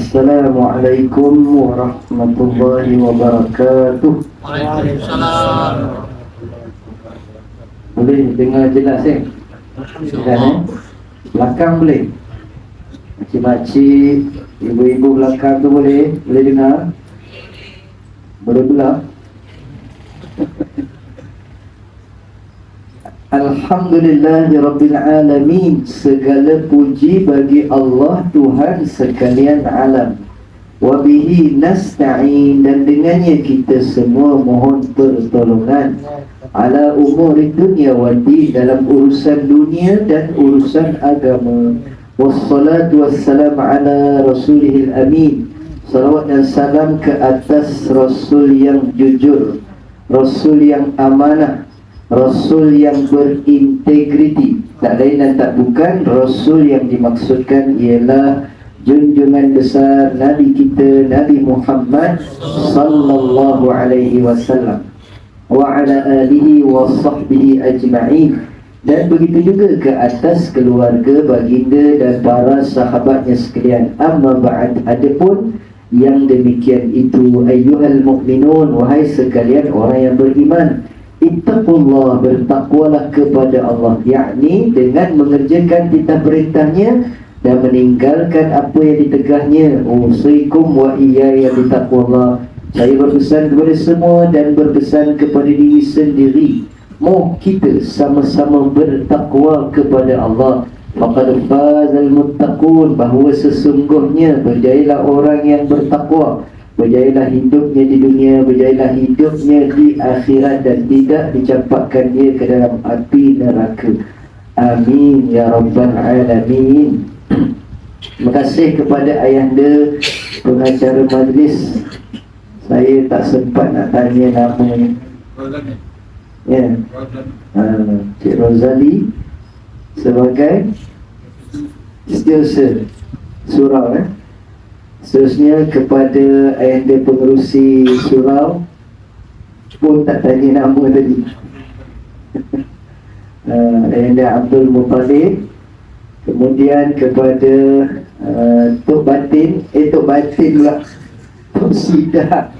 Assalamualaikum warahmatullahi wabarakatuh. Waalaikumsalam. Boleh dengar jelas Belakang boleh? Makcik-makcik, ibu-ibu belakang tu boleh? Boleh dengar? Boleh pula? Alhamdulillahirrabbilalamin. Segala puji bagi Allah Tuhan sekalian alam. Wabihi nasta'in, dan dengannya kita semua mohon pertolongan. Ala umuri dunia wadi, dalam urusan dunia dan urusan agama. Wassalatu wassalam ala rasulihil amin. Salawat dan salam ke atas Rasul yang jujur, Rasul yang amanah, Rasul yang berintegriti. Tak lain dan tak bukan, Rasul yang dimaksudkan ialah junjungan besar Nabi kita, Nabi Muhammad sallallahu alaihi wasallam wa ala alihi wa sahbihi ajma'in. Dan begitu juga ke atas keluarga baginda dan para sahabatnya sekalian. Amma ba'd, adapun yang demikian itu, ayyuhal mu'minun, wahai sekalian orang yang beriman, ittaqullah, bertakwalah kepada Allah, yakni dengan mengerjakan titah perintahnya dan meninggalkan apa yang ditegahnya. Usikum wa iyaya bitaqwallah, saya berpesan kepada semua dan berpesan kepada diri sendiri, mohon kita sama-sama bertakwa kepada Allah. Faqad fazal muttaqun, bahawa sesungguhnya berjayalah orang yang bertakwa. Berjayalah hidupnya di dunia, berjayalah hidupnya di akhirat, dan tidak dicampakkan dia ke dalam api neraka. Amin ya rabbal alamin. Terima kasih kepada ayahanda pengacara majlis. Saya tak sempat nak tanya nama. Ya, Cik Rozali sebagai setiausaha surau. Seterusnya kepada ayahanda pengerusi surau pun tak tanya nama tadi. Ayahanda Abdul Muttalib. Kemudian kepada Tok Batin, Tok Batin pula, Tok Sidak.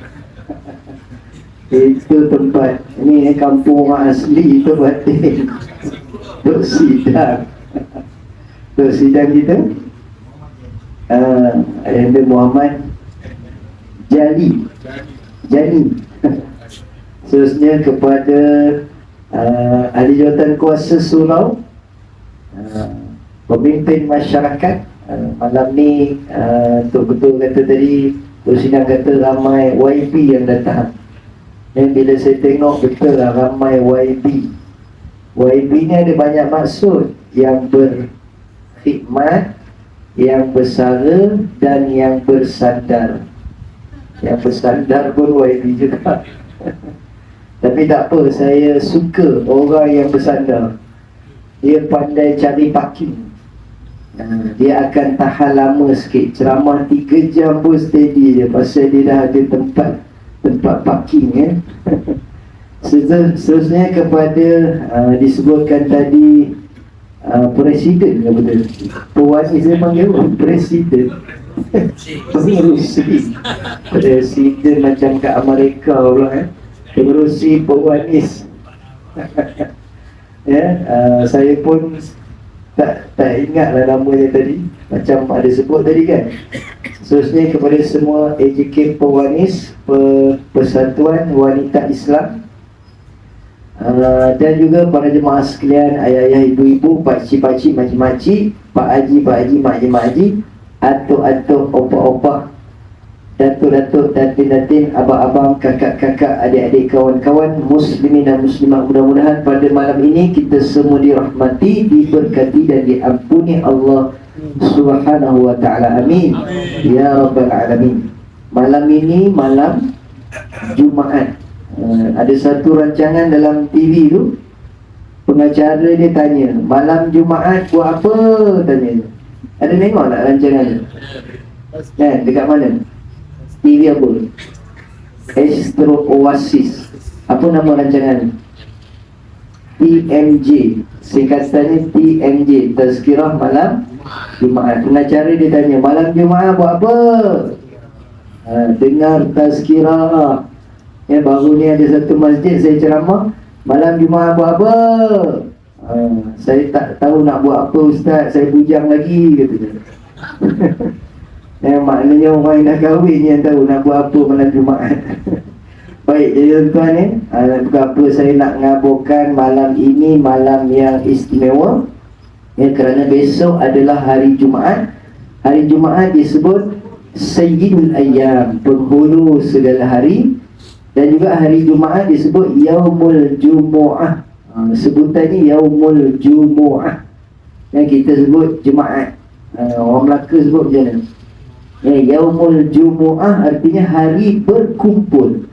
Itu tempat, ini kampung orang asli Tok Batin, Tok Sidak. Tok Sidak kita Ayahanda Muhammad Jani. Seterusnya kepada ahli jawatan kuasa surau, pemimpin masyarakat. Malam ni Tok Ketua kata tadi, Sidang kata ramai YB yang datang. Dan bila saya tengok, betul lah ramai YB. YB ni ada banyak maksud, yang berkhidmat, yang bersara, dan yang bersandar. Yang bersandar pun YB juga. Tapi tak apa, saya suka orang yang bersandar. Dia pandai cari parking. Dia akan tahan lama sikit. Ceramah 3 jam pun steady je, pasal dia dah ada tempat parking. Seterusnya kepada disebutkan tadi Presiden ke betul? Perwasi saya panggil Presiden. Pengerusi Presiden macam kat Amerika pula. Pengerusi Perwanis. Saya pun tak ingatlah namanya tadi, macam ada sebut tadi kan. Seterusnya kepada semua AJK Perwanis, Persatuan Wanita Islam, dan juga para jemaah sekalian, ayah-ayah, ibu-ibu, pakcik-pakcik, makcik-makcik, pak haji, mak haji, atuk-atuk, opak-opak, datuk-datuk, datin-datin, abang-abang, kakak-kakak, adik-adik, kawan-kawan, muslimin dan muslimat, mudah-mudahan pada malam ini kita semua dirahmati, diberkati dan diampuni Allah Subhanahu wa ta'ala. Amin ya rabbal alamin. Malam ini malam Jumaat. Ada satu rancangan dalam TV tu, pengacara dia tanya, malam Jumaat buat apa? Tanya. Ada tengok tak rancangan tu? Dekat mana? TV apa? Astro Oasis. Apa nama rancangan? TMJ. Singkatannya TMJ, Tazkirah Malam Jumaat. Pengacara dia tanya, malam Jumaat buat apa? Dengar tazkirah. Baru ni ada satu masjid saya ceramah, malam Jumaat buat apa? Saya tak tahu nak buat apa ustaz, saya bujang lagi, katanya. Maknanya orang yang dah kahwin yang tahu nak buat apa malam Jumaat. Baik, jadi tuan-tuan ni, kenapa saya nak ngaburkan malam ini malam yang istimewa? Kerana besok adalah hari Jumaat. Hari Jumaat disebut Sayyidul Ayyam, penghulu segala hari. Dan juga hari Jumaat disebut Yaumul Jumu'ah. Sebutannya Yaumul Jumu'ah. Yang kita sebut Jumaat. Orang Melaka sebut macam mana? Yaumul Jumu'ah artinya hari berkumpul.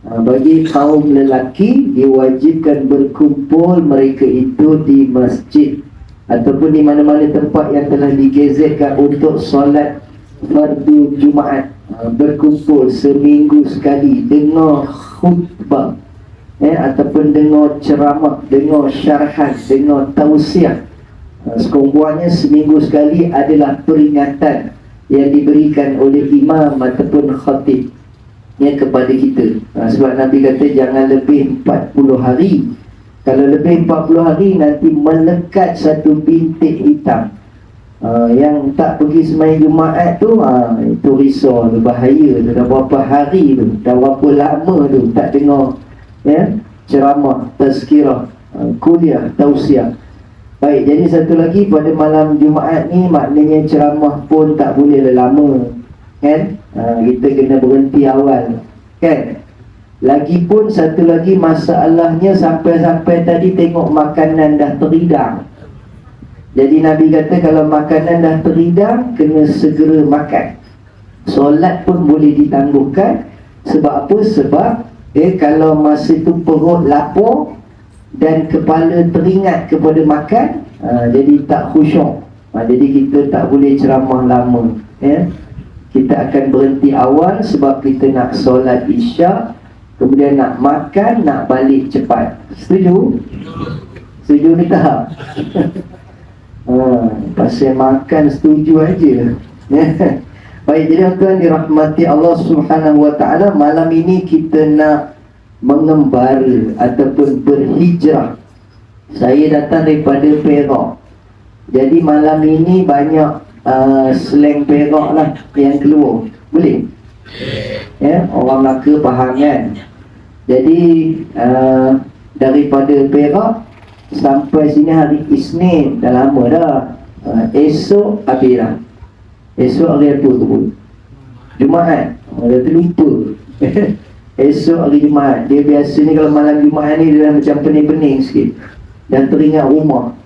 Bagi kaum lelaki diwajibkan berkumpul mereka itu di masjid ataupun di mana-mana tempat yang telah digezetkan untuk solat fardu Jumaat. Berkumpul seminggu sekali, dengar khutbah, ataupun dengar ceramah, dengar syarahan, dengar tausiah. Sekurang-kurangnya seminggu sekali adalah peringatan yang diberikan oleh imam ataupun khatib kepada kita. Sebab Nabi kata jangan lebih 40 hari. Kalau lebih 40 hari nanti melekat satu bintik hitam. Yang tak pergi sembahyang Jumaat tu, itu risau tu, bahaya tu. Dah berapa hari tu, dah berapa lama tu tak dengar ceramah, tazkirah, kuliah, tausiah. Baik, jadi satu lagi pada malam Jumaat ni maknanya ceramah pun tak boleh lama, kan? Kita kena berhenti awal, kan? Lagipun satu lagi masalahnya, sampai-sampai tadi tengok makanan dah teridang. Jadi Nabi kata kalau makanan dah teridang, kena segera makan. Solat pun boleh ditangguhkan. Sebab apa? Sebab kalau masa tu perut lapar dan kepala teringat kepada makan, jadi tak khusyuk. Jadi kita tak boleh ceramah lama, Kita akan berhenti awal sebab kita nak solat isyak, kemudian nak makan, nak balik cepat. Setuju? Setuju ni tak? Pasal makan setuju aja. Baik, jadi tuan dirahmati Allah Subhanahu Wa Taala, malam ini kita nak mengembara ataupun berhijrah. Saya datang daripada Perak. Jadi malam ini banyak slang Perak lah yang keluar. Boleh? Orang Melaka faham kan? Jadi daripada Perak sampai sini hari Isnin, dah lama dah. Esok habis dah. Esok hari apa tu? Jumaat. Dah terlupa. Esok hari Jumaat. Dia biasa ni kalau malam Jumaat ni dia macam pening-pening sikit, dan teringat rumah.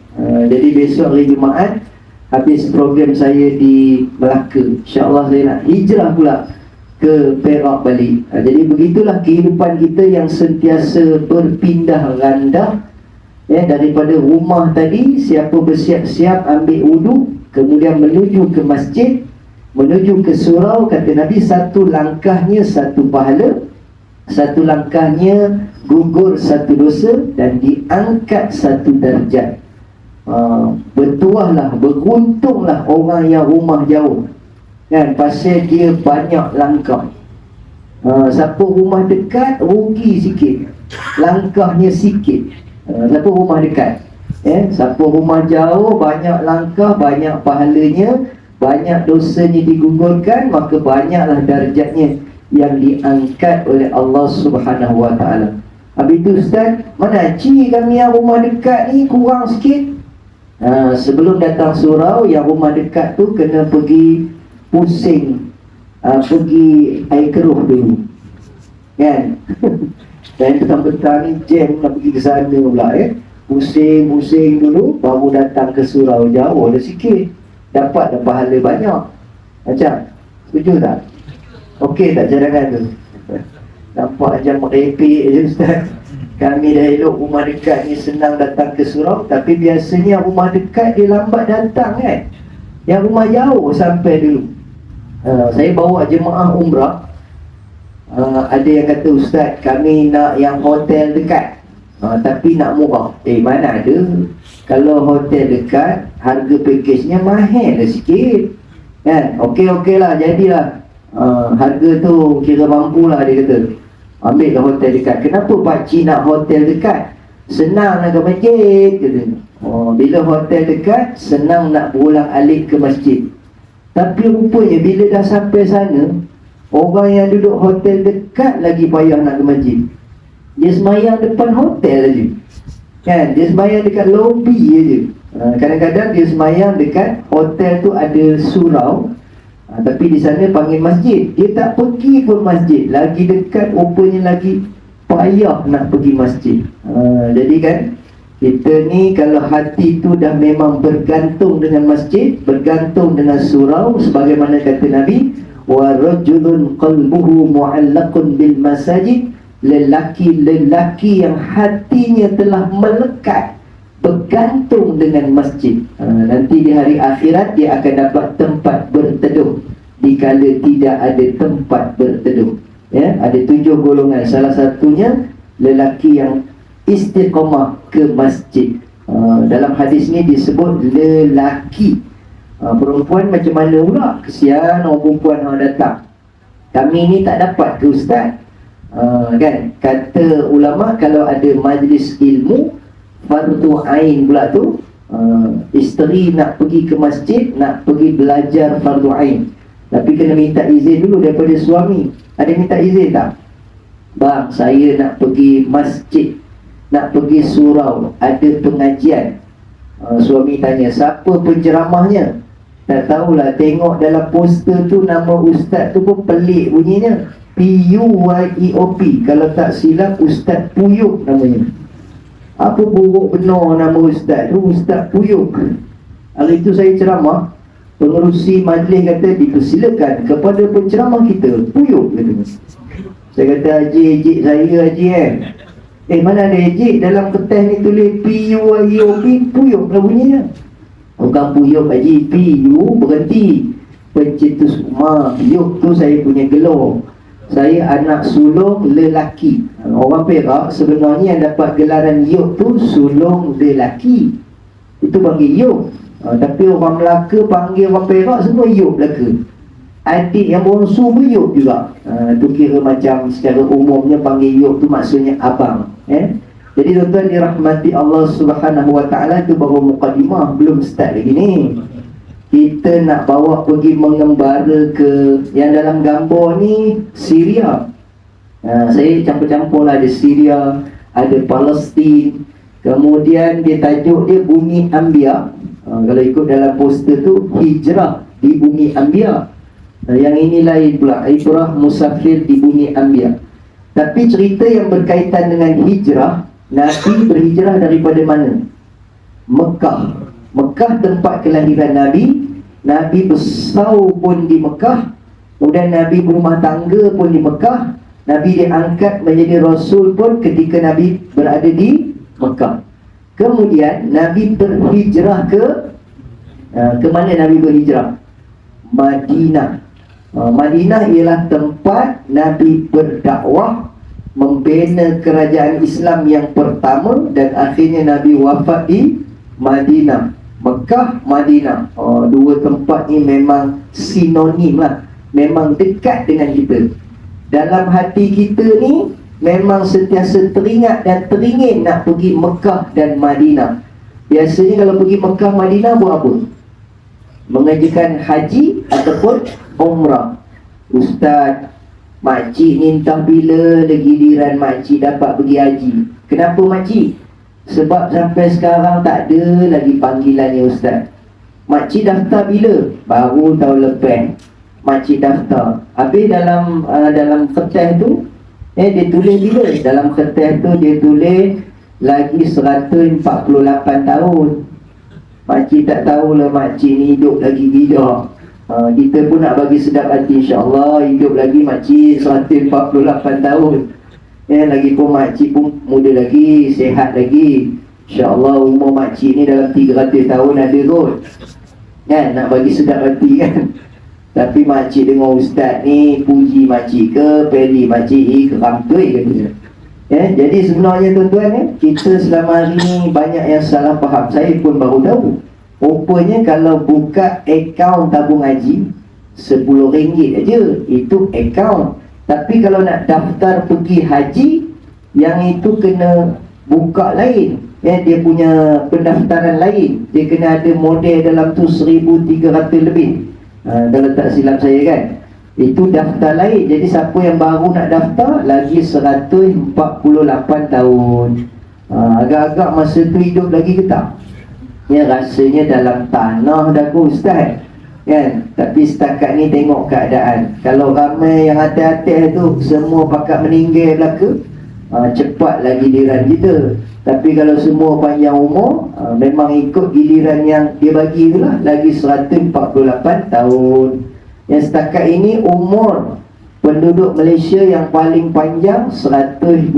Jadi besok hari Jumaat habis program saya di Melaka, InsyaAllah saya nak hijrah pula ke Perak balik. Jadi begitulah kehidupan kita yang sentiasa berpindah randah. Daripada rumah tadi, siapa bersiap-siap ambil wudu, kemudian menuju ke masjid, menuju ke surau. Kata Nabi, satu langkahnya satu pahala, satu langkahnya gugur satu dosa, dan diangkat satu darjat. Bertuahlah, beruntunglah orang yang rumah jauh, kan? Pasal dia banyak langkah. Siapa rumah dekat rugi sikit, langkahnya sikit. Siapa rumah dekat, siapa rumah jauh banyak langkah, banyak pahalanya, banyak dosanya digugurkan, maka banyaklah darjatnya yang diangkat oleh Allah Subhanahu Wa Taala. Habis itu ustaz, mana cik kami yang rumah dekat ni kurang sikit. Sebelum datang surau, yang rumah dekat tu kena pergi pusing, pergi air keruh dulu, kan? Dan petang-petang ni jam nak pergi ke sana pula, pusing-pusing dulu, baru datang ke surau. Jauh dah sikit, dapat dah pahala banyak. Macam, setuju tak? Okey tak cadangan tu? Nampak macam merepek je ustaz. Kami dah elok rumah dekat ni senang datang ke surau, tapi biasanya rumah dekat dia lambat datang, kan? Yang rumah jauh sampai dulu. Saya bawa jemaah umrah. Ada yang kata, ustaz kami nak yang hotel dekat. Tapi nak murah, mana ada. Kalau hotel dekat, harga pakejnya mahal lah sikit kan. Okey lah, jadilah harga tu kira mampu lah, dia kata ambil ke hotel dekat. Kenapa pakcik nak hotel dekat? Senang nak ke masjid, kata. Bila hotel dekat, senang nak berulang alik ke masjid. Tapi rupanya bila dah sampai sana, orang yang duduk hotel dekat lagi payah nak ke masjid. Dia semayang depan hotel aja kan, dia semayang dekat lobi aja. Kadang-kadang dia semayang dekat hotel tu ada surau, tapi di sana panggil masjid. Dia tak pergi pun masjid, lagi dekat rupanya lagi payah nak pergi masjid. Jadi kan, kita ni kalau hati tu dah memang bergantung dengan masjid, bergantung dengan surau, sebagaimana kata Nabi, wa rajulun qalbuhu mu'allaqun bil masajid, lelaki yang hatinya telah melekat, bergantung dengan masjid. Nanti di hari akhirat dia akan dapat tempat berteduh dikala tidak ada tempat berteduh. Ya, ada 7 golongan. Salah satunya lelaki yang istiqamah ke masjid. Dalam hadis ni disebut lelaki. Perempuan macam mana pula? Kesian orang perempuan yang datang. Kami ni tak dapat ke ustaz? Kan, kata ulama, kalau ada majlis ilmu fardu ain pula tu, isteri nak pergi ke masjid, nak pergi belajar fardu ain, tapi kena minta izin dulu daripada suami. Ada minta izin tak? Bang, saya nak pergi masjid, nak pergi surau, ada pengajian. Suami tanya, siapa penceramahnya? Tak tahulah, tengok dalam poster tu nama ustaz tu pun pelik bunyinya, P-U-Y-E-O-P. Kalau tak silap, Ustaz Puyuk namanya. Apa buruk benar nama ustaz tu, Ustaz Puyuk. Hari itu saya ceramah, pengerusi majlis kata, dipersilakan kepada penceramah kita Puyuk, kata. Saya kata, Haji saya Haji mana ada Haji? Dalam kertas ni tulis P-U-Y-E-O-P, Puyuk lah bunyinya. Bukan Puyuk Haji, P-U berhenti, pencetus rumah. Yuk tu saya punya gelar. Saya anak sulung lelaki. Orang Perak sebenarnya yang dapat gelaran Yuk tu sulung lelaki, itu panggil Yuk. Tapi orang Melaka panggil orang Perak semua Yuk Melaka. Adik yang bongsu pun Yuk juga. Itu kira macam secara umumnya panggil Yuk tu maksudnya abang. Jadi tuan-tuan dirahmati Allah Subhanahu Wa Taala, itu baru mukadimah, belum start lagi ni. Kita nak bawa pergi mengembara ke, yang dalam gambar ni Syria. Saya campur-campur lah, ada Syria, ada Palestin. Kemudian dia tajuk dia Bumi Anbiya. Kalau ikut dalam poster tu, hijrah di Bumi Anbiya. Yang ini lain pula, Ibrah Musafir di Bumi Anbiya. Tapi cerita yang berkaitan dengan hijrah, Nabi berhijrah daripada mana? Mekah. Mekah tempat kelahiran Nabi. Nabi besar pun di Mekah. Kemudian Nabi berumah tangga pun di Mekah. Nabi diangkat menjadi Rasul pun ketika Nabi berada di Mekah. Kemudian Nabi berhijrah ke mana Nabi berhijrah? Madinah. Madinah ialah tempat Nabi berdakwah, membina kerajaan Islam yang pertama, dan akhirnya Nabi wafat di Madinah. Mekah, Madinah, dua tempat ni memang sinonim lah, memang dekat dengan kita. Dalam hati kita ni memang sentiasa teringat dan teringin nak pergi Mekah dan Madinah. Biasanya kalau pergi Mekah, Madinah buat apa? Mengerjakan haji ataupun umrah. Ustaz, makcik ni entah bila lagi giliran makcik dapat pergi haji. Kenapa makcik? Sebab sampai sekarang tak ada lagi panggilannya ustaz. Makcik daftar bila? Baru tahun lepas makcik daftar. Habis dalam kertas tu dia tulis bila? Dalam kertas tu dia tulis lagi 148 tahun. Makcik tak tahulah makcik ni hidup lagi bila. Kita pun nak bagi sedap hati, insya-Allah hidup lagi makcik 148 tahun. Lagi pun makcik pun muda lagi, sihat lagi. InsyaAllah umur makcik ni dalam 300 tahun ada kot. Kan, nak bagi sedap hati kan. Tapi makcik dengar ustaz ni puji makcik ke, peli makcik ke rampui katanya. Ya, jadi sebenarnya tuan-tuan ya, kita selama hari ni banyak yang salah faham. Saya pun baru tahu. Rupanya kalau buka akaun tabung haji RM10 aja, itu akaun. Tapi kalau nak daftar pergi haji, yang itu kena buka lain. Ya, dia punya pendaftaran lain. Dia kena ada model dalam tu 1,300 lebih. Kalau tak silap saya kan. Itu daftar lain. Jadi siapa yang baru nak daftar lagi 148 tahun. Agak-agak masa tu hidup lagi ke tak? Ya, rasanya dalam tanah dah ke Ustaz kan? Tapi setakat ni tengok keadaan. Kalau ramai yang hati-hati tu semua pakat meninggal belaka, cepat lagi giliran kita. Tapi kalau semua panjang umur, memang ikut giliran yang dia bagi tu lah. Lagi 148 tahun. Yang setakat ini umur penduduk Malaysia yang paling panjang 120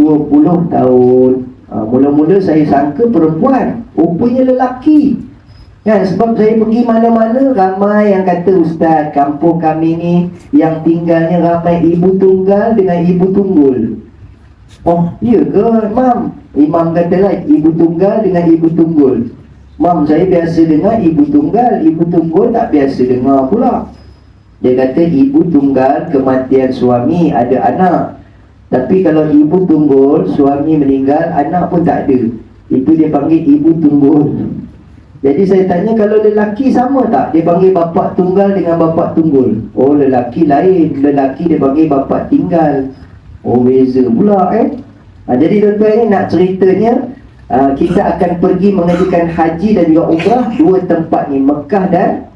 tahun. Mula-mula saya sangka perempuan, rupanya lelaki kan? Sebab saya pergi mana-mana ramai yang kata, Ustaz, kampung kami ni yang tinggalnya ramai ibu tunggal dengan ibu tunggul. Oh, iya ke Mam? Imam kata lah, ibu tunggal dengan ibu tunggul. Mam, saya biasa dengar ibu tunggal, ibu tunggul tak biasa dengar pula. Dia kata ibu tunggal kematian suami, ada anak. Tapi kalau ibu tunggul, suami meninggal, anak pun tak ada, itu dia panggil ibu tunggul. Jadi saya tanya, kalau lelaki sama tak? Dia panggil bapa tunggal dengan bapa tunggul. Oh, lelaki lain. Lelaki dia panggil bapa tinggal. Oh, beza pula jadi tuan-tuan ni nak ceritanya, kita akan pergi mengerjakan haji dan juga umrah dua tempat ni, Mekah dan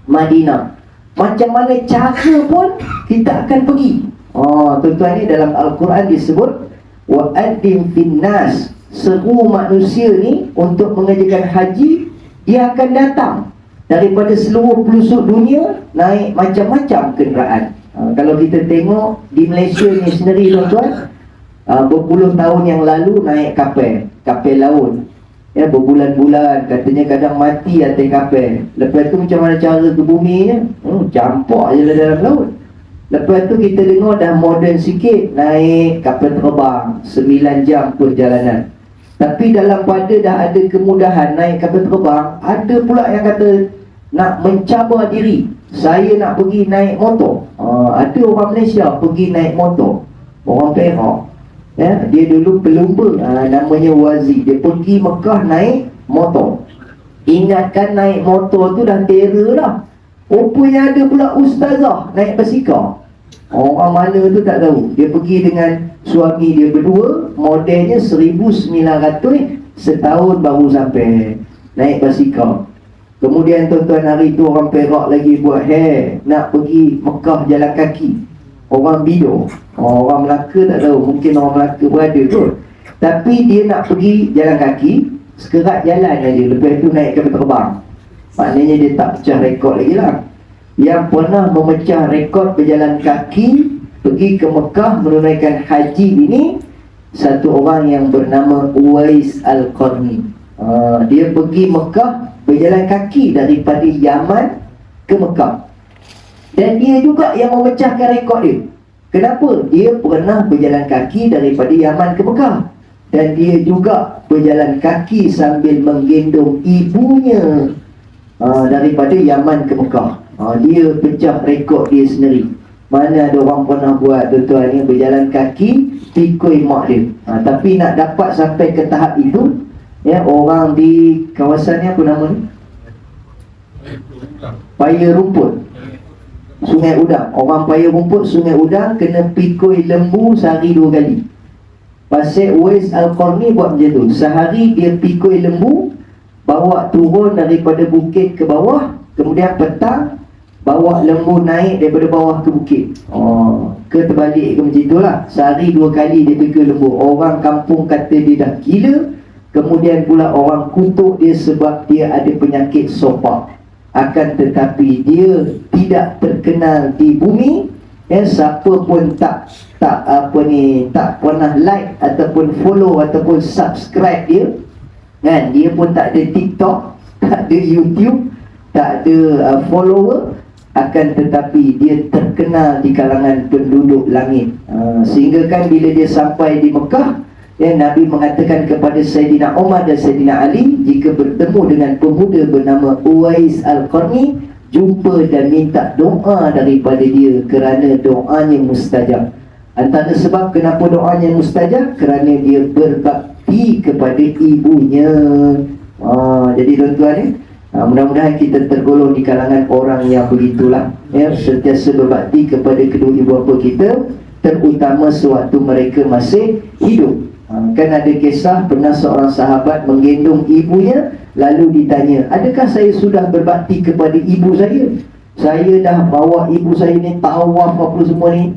Madinah. Macam mana cara pun kita akan pergi. Tuan-tuan ni dalam Al-Quran disebut wa'addim finnas, seru manusia ni untuk mengerjakan haji. Dia akan datang daripada seluruh pelosok dunia, naik macam-macam kenderaan. Kalau kita tengok di Malaysia ni sendiri tuan-tuan, berpuluh tahun yang lalu naik kapal laut. Ya, berbulan-bulan katanya kadang mati atas kapal. Lepas tu macam mana cara ke buminya? Campak je lah dalam laut. Lepas tu kita dengar dah moden sikit, naik kapal terbang 9 jam perjalanan. Tapi dalam pada dah ada kemudahan naik kapal terbang, ada pula yang kata nak mencabar diri, saya nak pergi naik motor. Ada orang Malaysia pergi naik motor, orang Perak. Ya, dia dulu pelumba, namanya Wazi. Dia pergi Mekah naik motor. Ingatkan naik motor tu dah terror dah. Rupanya ada pula ustazah naik basikal. Orang mana tu tak tahu. Dia pergi dengan suami dia berdua, modelnya 1900, setahun baru sampai naik basikal. Kemudian tuan-tuan hari tu orang Perak lagi buat hair, nak pergi Mekah jalan kaki. Orang Bido, orang Melaka tak tahu, mungkin orang Melaka berada kot. Tapi dia nak pergi jalan kaki, sekerat jalan aja, lepas tu naik kapal terbang. Maknanya dia tak pecah rekod lagi lah. Yang pernah memecah rekod berjalan kaki pergi ke Mekah menunaikan haji ini, satu orang yang bernama Uwais Al-Qarni. Dia pergi Mekah berjalan kaki daripada Yaman ke Mekah. Dan dia juga yang memecahkan rekod dia. Kenapa? Dia pernah berjalan kaki daripada Yaman ke Mekah. Dan dia juga berjalan kaki sambil menggendong ibunya daripada Yaman ke Mekah. Dia pecah rekod dia sendiri. Mana ada orang pernah buat tuan-tuan ni berjalan kaki pikul mak dia. Tapi nak dapat sampai ke tahap itu, ya, orang di kawasan ni apa nama ni? Paya Rumput, Sungai Udang. Orang Paya Rumput, Sungai Udang kena pikul lembu sehari 2 kali. Pasal Uwais Al-Qarni buat macam tu. Sehari dia pikul lembu, bawa turun daripada bukit ke bawah, kemudian petang bawa lembu naik daripada bawah ke bukit. Ke terbalik ke macam itulah. Sehari 2 kali dia pikul lembu. Orang kampung kata dia dah gila. Kemudian pula orang kutuk dia sebab dia ada penyakit sopak. Akan tetapi dia tidak terkenal di bumi. Siapa pun tak pernah like ataupun follow ataupun subscribe dia, kan? Dia pun tak ada TikTok, tak ada YouTube, tak ada follower. Akan tetapi dia terkenal di kalangan penduduk langit. Sehingga kan bila dia sampai di Mekah, Nabi mengatakan kepada Sayyidina Umar dan Sayyidina Ali, jika bertemu dengan pemuda bernama Uwais Al-Qarni, jumpa dan minta doa daripada dia, kerana doanya mustajab. Antara sebab kenapa doanya mustajab, kerana dia berbakti kepada ibunya. Jadi tuan-tuan mudah-mudahan kita tergolong di kalangan orang yang begitulah, sentiasa berbakti kepada kedua ibu bapa kita, terutama sewaktu mereka masih hidup. Kan ada kisah pernah seorang sahabat menggendong ibunya, lalu ditanya, adakah saya sudah berbakti kepada ibu saya? Saya dah bawa ibu saya ni tawaf apa semua ni.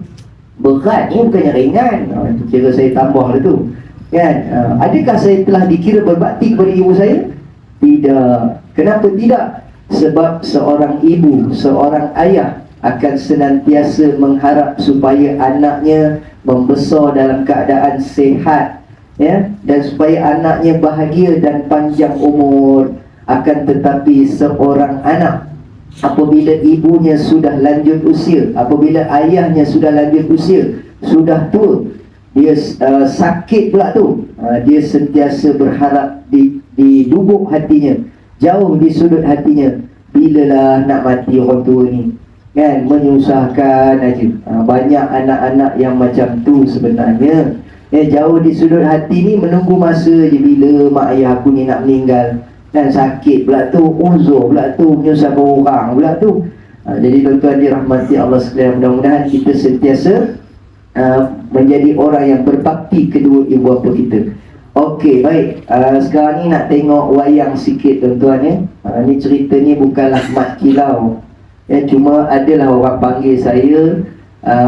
Berat ni, bukannya ringan. Kira saya tambah lah tu kan. Adakah saya telah dikira berbakti kepada ibu saya? Tidak. Kenapa tidak? Sebab seorang ibu, seorang ayah akan senantiasa mengharap supaya anaknya membesar dalam keadaan sihat, dan supaya anaknya bahagia dan panjang umur. Akan tetapi seorang anak, apabila ibunya sudah lanjut usia, apabila ayahnya sudah lanjut usia, sudah tua, dia sakit pula tu, dia sentiasa berharap di lubuk hatinya, jauh di sudut hatinya, bilalah nak mati orang tua ni, kan, menyusahkan aja. Banyak anak-anak yang macam tu sebenarnya, jauh di sudut hati ni, menunggu masa je bila mak ayah aku ni nak meninggal, dan sakit pula tu, uzur pula tu, menyusahkan orang pula tu. Jadi tuan-tuan dirahmati Allah sekalian, mudah-mudahan kita sentiasa menjadi orang yang berbakti kedua ibu bapa kita. Okey, baik. Sekarang ni nak tengok wayang sikit tuan-tuan ni cerita ni bukanlah mat kilau, cuma adalah orang panggil saya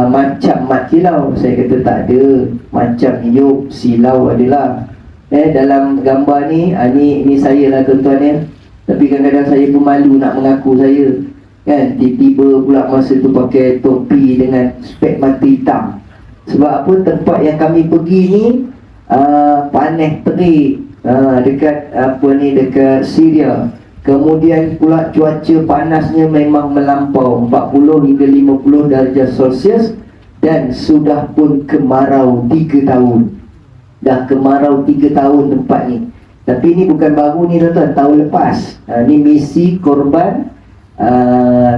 macam mat kilau. Saya kata tak ada, macam hiup silau adalah. Dalam gambar ni, ni saya lah tuan-tuan tapi kadang-kadang saya pun malu nak mengaku saya, kan. Tiba-tiba pula masa tu pakai topi dengan spek mata hitam. Sebab apa? Tempat yang kami pergi ni panas terik, dekat dekat Syria. Kemudian pula cuaca panasnya memang melampau 40 hingga 50 darjah Celsius, dan sudah pun kemarau 3 tahun. Dah kemarau 3 tahun tempat ni. Tapi ni bukan baru ni tuan-tuan, tahun lepas. Ni misi korban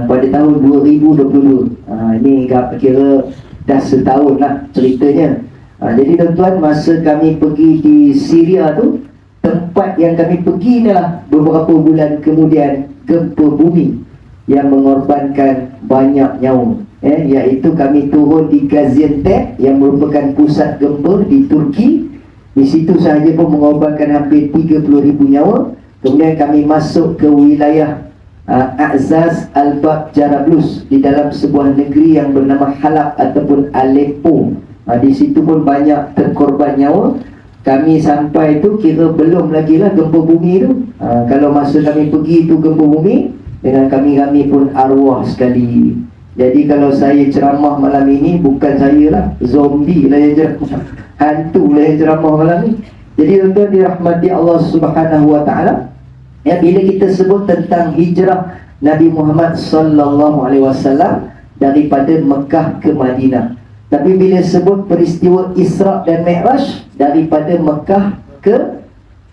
pada tahun 2022. Ni kira dah setahun lah ceritanya. Jadi tuan-tuan, masa kami pergi di Syria tu, tempat yang kami pergi inilah beberapa bulan kemudian gempa bumi yang mengorbankan banyak nyawa, iaitu kami turun di Gaziantep yang merupakan pusat gempa di Turki. Di situ sahaja pun mengorbankan hampir 30,000 nyawa. Kemudian kami masuk ke wilayah Azaz Al-Bab Jarablus, di dalam sebuah negeri yang bernama Halab ataupun Aleppo. Di situ pun banyak terkorban nyawa. Kami sampai tu kira belum lagi lah gempa bumi tu. Kalau masa kami pergi tu gempa bumi, dengan kami pun arwah sekali. Jadi kalau saya ceramah malam ini, bukan saya lah, zombie lah yang ceramah, hantu lah yang ceramah malam ni. Jadi tuan-tuan dirahmati Allah Subhanahu Wa Taala, bila kita sebut tentang hijrah Nabi Muhammad sallallahu alaihi wasallam daripada Mekah ke Madinah. Tapi bila sebut peristiwa Isra dan Mi'raj daripada Mekah ke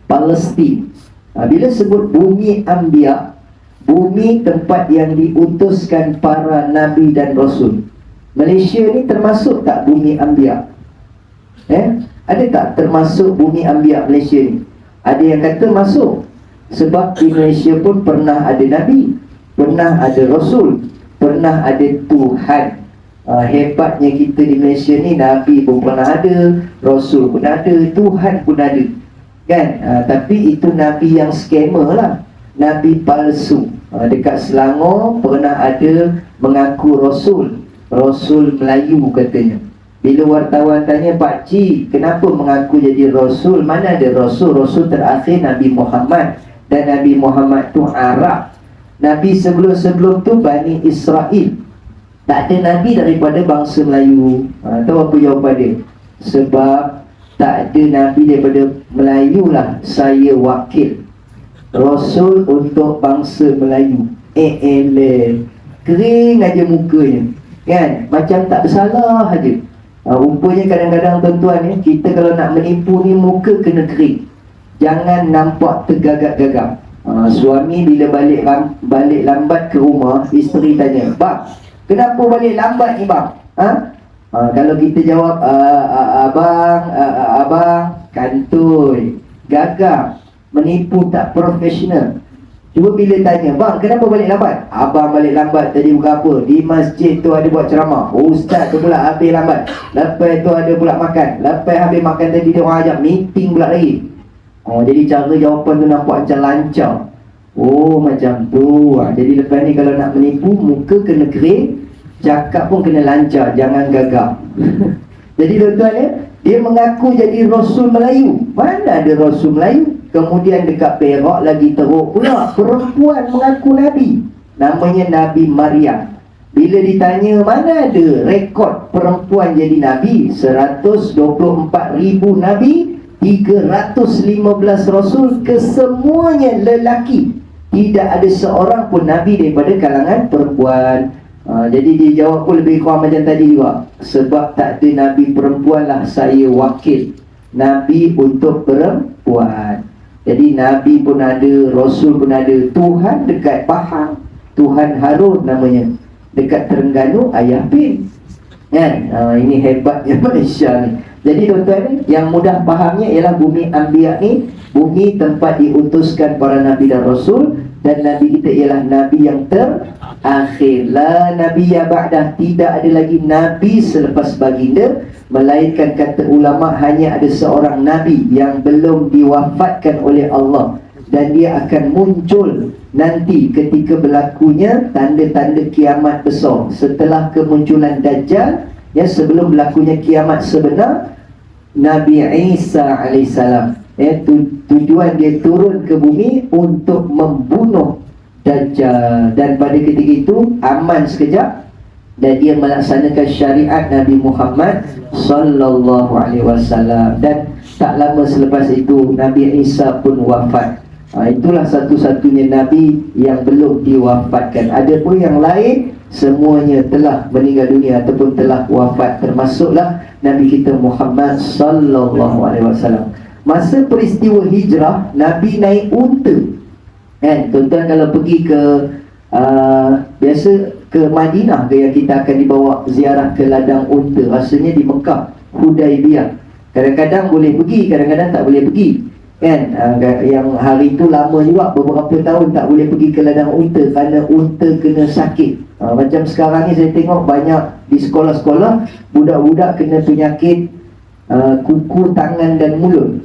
Palestin, bila sebut bumi Anbiya, bumi tempat yang diutuskan para Nabi dan Rasul, Malaysia ni termasuk tak bumi Anbiya? Ada tak termasuk bumi Anbiya Malaysia ni? Ada yang kata masuk. Sebab di Malaysia pun pernah ada Nabi, pernah ada Rasul, pernah ada Tuhan. Hebatnya kita di Malaysia ni, Nabi pun pernah ada, Rasul pun ada, Tuhan pun ada, kan. Tapi itu Nabi yang scammer lah, Nabi palsu. Dekat Selangor pernah ada mengaku Rasul, Rasul Melayu katanya. Bila wartawan tanya, Pak Cik, kenapa mengaku jadi Rasul? Mana ada Rasul? Rasul terakhir Nabi Muhammad, dan Nabi Muhammad tu Arab. Nabi sebelum-sebelum tu Bani Israel. Tak ada Nabi daripada bangsa Melayu. Tahu apa jawapan dia? Sebab tak ada Nabi daripada Melayu lah saya wakil Rasul untuk bangsa Melayu. Kering aja mukanya, kan? Macam tak bersalah aja. Rupanya kadang-kadang tuan-tuan ni, kita kalau nak menipu ni muka kena kering, jangan nampak tergagap-gagap. Suami bila balik lambat ke rumah, isteri tanya, "Bang, kenapa balik lambat ni bang?" Kalau kita jawab, abang kantoi, gagap, menipu, tak profesional. Cuba bila tanya, "Bang, kenapa balik lambat?" "Abang balik lambat tadi bukan apa, di masjid tu ada buat ceramah, ustaz tu pula habis lambat, lepas tu ada pula makan, lepas habis makan tadi dia orang ajak meeting pula lagi." Jadi cara jawapan tu nampak macam lancar. Macam tu. Jadi lepas ni kalau nak menipu, muka kena kering, cakap pun kena lancar, jangan gagap. Jadi tuan-tuan ya, dia mengaku jadi Rasul Melayu. Mana ada Rasul Melayu? Kemudian dekat Perak lagi teruk pula, perempuan mengaku Nabi, namanya Nabi Maryam. Bila ditanya, mana ada rekod perempuan jadi Nabi? 124,000 Nabi, 315 Rasul, kesemuanya lelaki. Tidak ada seorang pun Nabi daripada kalangan perempuan. Jadi dia jawab pun lebih kurang macam tadi juga. Sebab tak ada Nabi perempuan lah, saya wakil Nabi untuk perempuan. Jadi Nabi pun ada, Rasul pun ada. Tuhan dekat Pahang, Tuhan Harun namanya, dekat Terengganu Ayah Pin, kan? Ini hebatnya Malaysia ni. Jadi tuan-tuan, yang mudah fahamnya ialah bumi Anbiya ni, bumi tempat diutuskan para Nabi dan Rasul. Dan Nabi kita ialah Nabi yang terakhir. La Nabiyya ba'dah, tidak ada lagi Nabi selepas baginda. Melainkan kata ulama, hanya ada seorang Nabi yang belum diwafatkan oleh Allah, dan dia akan muncul nanti ketika berlakunya tanda-tanda kiamat besar. Setelah kemunculan Dajjal, ya, sebelum berlakunya kiamat sebenar, Nabi Isa alaihissalam, tujuan dia turun ke bumi untuk membunuh Dajjal. Dan pada ketika itu aman sekejap, dan dia melaksanakan syariat Nabi Muhammad sallallahu alaihi wasallam. Dan tak lama selepas itu Nabi Isa pun wafat. Itulah satu-satunya Nabi yang belum diwafatkan. Ada pun yang lain, semuanya telah meninggal dunia ataupun telah wafat, termasuklah Nabi kita Muhammad sallallahu alaihi wasallam. Masa peristiwa hijrah, Nabi naik unta, kan? Tuan-tuan kalau pergi ke biasa ke Madinah ke, yang kita akan dibawa ziarah ke ladang unta, rasanya di Mekah, Hudaibiyah. Kadang-kadang boleh pergi, kadang-kadang tak boleh pergi, kan? Yang hari itu lama juga, beberapa tahun tak boleh pergi ke ladang unta kerana unta kena sakit. Macam sekarang ni saya tengok banyak di sekolah-sekolah, budak-budak kena penyakit kuku, tangan dan mulut,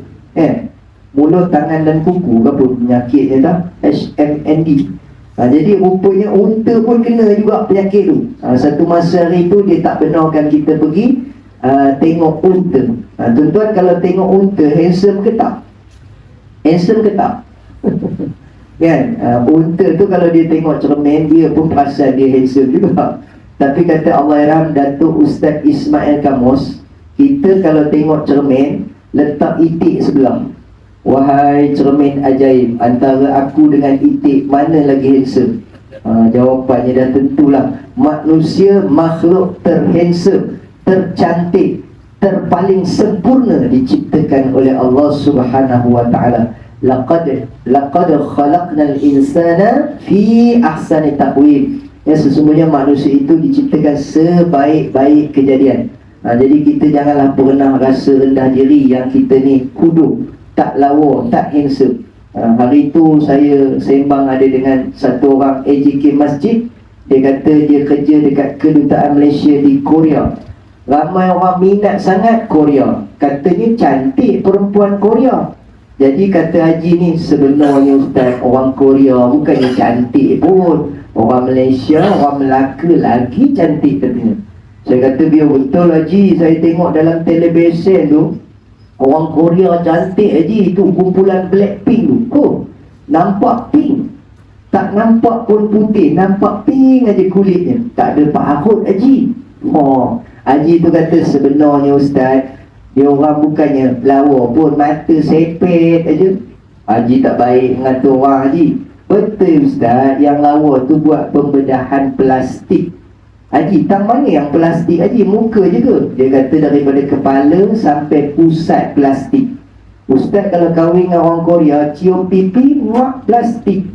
mulut, tangan dan kuku, apa penyakitnya dah, HMND. Jadi rupanya unta pun kena juga penyakit tu. Satu masa hari tu dia tak benarkan kita pergi tengok unta. Tuan-tuan kalau tengok unta, handsome ke tak? Handsome ke tak? Kan? Unta tu kalau dia tengok cermin, dia pun perasan dia handsome juga. Tapi kata Allahyarham Datuk Ustaz Ismail Kamus, kita kalau tengok cermin, letak itik sebelah. Wahai cermin ajaib, antara aku dengan itik, mana lagi handsome? Jawapannya dah tentulah, manusia makhluk terhandsome, tercantik, terpaling sempurna diciptakan oleh Allah Subhanahu wa taala. Laqad khalaqnal insana fi ahsani taqwim. Sesungguhnya manusia itu diciptakan sebaik-baik kejadian. Jadi kita janganlah pernah rasa rendah diri yang kita ni kudu, tak lawa, tak handsome. Hari itu saya sembang ada dengan satu orang AJK Masjid. Dia kata dia kerja dekat Kedutaan Malaysia di Korea. Ramai orang minat sangat Korea. Katanya cantik perempuan Korea. Jadi kata Haji ni, sebenarnya Ustaz, orang Korea bukannya cantik pun, orang Malaysia, orang Melaka lagi cantik katanya. Saya kata, biar betul Haji, saya tengok dalam televisen tu, orang Korea cantik Haji, itu kumpulan Blackpink tu. Nampak pink, tak nampak pun putih, nampak pink aja kulitnya, tak ada parut Haji. Haji tu kata, sebenarnya Ustaz, dia orang bukannya lawa pun, mata sepet aja. Haji tak baik mengata orang Haji. Betul Ustaz, yang lawa tu buat pembedahan plastik. Haji, tang mana yang plastik Haji? Muka je ke? Dia kata daripada kepala sampai pusat plastik. Ustaz kalau kahwin dengan orang Korea, cium pipi, muak plastik.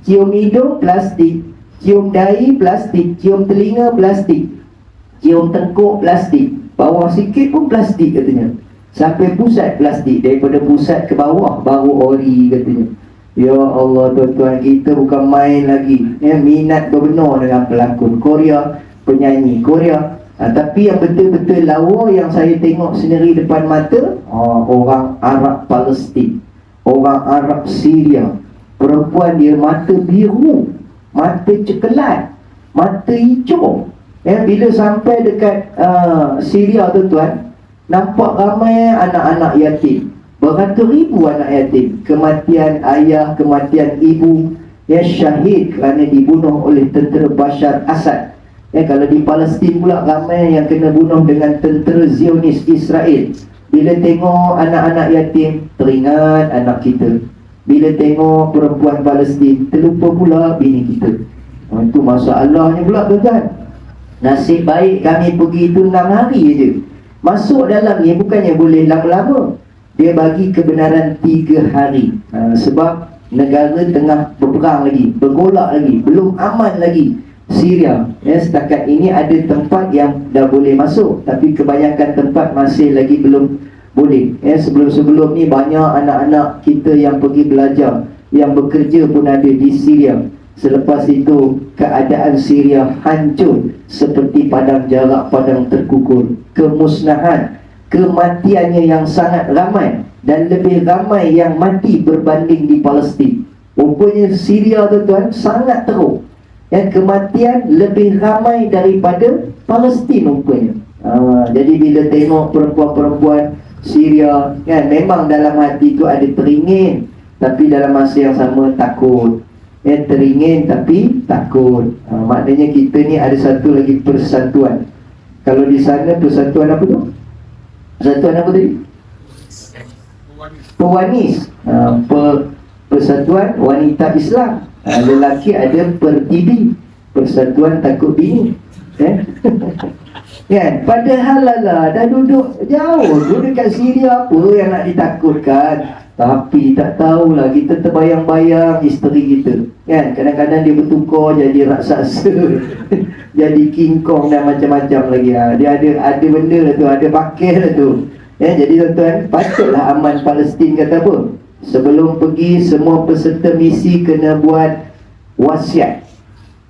Cium hidung, plastik. Cium dahi, plastik. Cium telinga, plastik. Cium tengkuk, plastik. Bawah sikit pun plastik katanya. Sampai pusat plastik. Daripada pusat ke bawah, baru ori katanya. Ya Allah, tuan-tuan, kita bukan main lagi. Minat berbenar dengan pelakon Korea, penyanyi Korea. Tapi yang betul-betul lawa yang saya tengok sendiri depan mata, orang Arab Palestin, orang Arab Syria. Perempuan dia mata biru, mata coklat, mata hijau. Bila sampai dekat Syria, tuan-tuan, nampak ramai anak-anak yatim, beratus ribu anak yatim. Kematian ayah, kematian ibu, syahid kerana dibunuh oleh tentera Bashar Assad. Kalau di Palestin pula ramai yang kena bunuh dengan tentera Zionis Israel. Bila tengok anak-anak yatim, teringat anak kita. Bila tengok perempuan Palestin, terlupa pula bini kita. Itu masalahnya pula, tuan-tuan. Nasib baik kami pergi itu 6 hari je. Masuk dalam ni bukannya boleh lama-lama. Dia bagi kebenaran 3 hari. Sebab negara tengah berperang lagi, bergolak lagi, belum aman lagi Syria. Setakat ini ada tempat yang dah boleh masuk, tapi kebanyakan tempat masih lagi belum boleh. Sebelum-sebelum ni banyak anak-anak kita yang pergi belajar, yang bekerja pun ada di Syria. Selepas itu keadaan Syria hancur seperti padang jarak, padang terkukur. Kemusnahan, kematiannya yang sangat ramai, dan lebih ramai yang mati berbanding di Palestin. Rupanya Syria, tuan-tuan, sangat teruk. Kematian lebih ramai daripada Palestin rupanya. Jadi bila tengok perempuan-perempuan Syria, memang dalam hati tu ada teringin, tapi dalam masa yang sama takut. Teringin tapi takut. Maknanya kita ni ada satu lagi persatuan. Kalau di sana persatuan apa tu? Persatuan apa tadi? Pewanis. Persatuan wanita Islam. Lelaki ada pertibi, persatuan takut bini. Padahal dah duduk jauh, duduk dekat Syria, apa yang nak ditakutkan? Tapi tak tahulah, kita terbayang-bayang isteri kita. Kadang-kadang dia bertukar jadi raksasa, jadi King Kong dan macam-macam lagi. Dia ada benda lah tu, ada pakaian lah tu. Jadi tuan-tuan, patutlah aman Palestin kata apa? Sebelum pergi, semua peserta misi kena buat wasiat.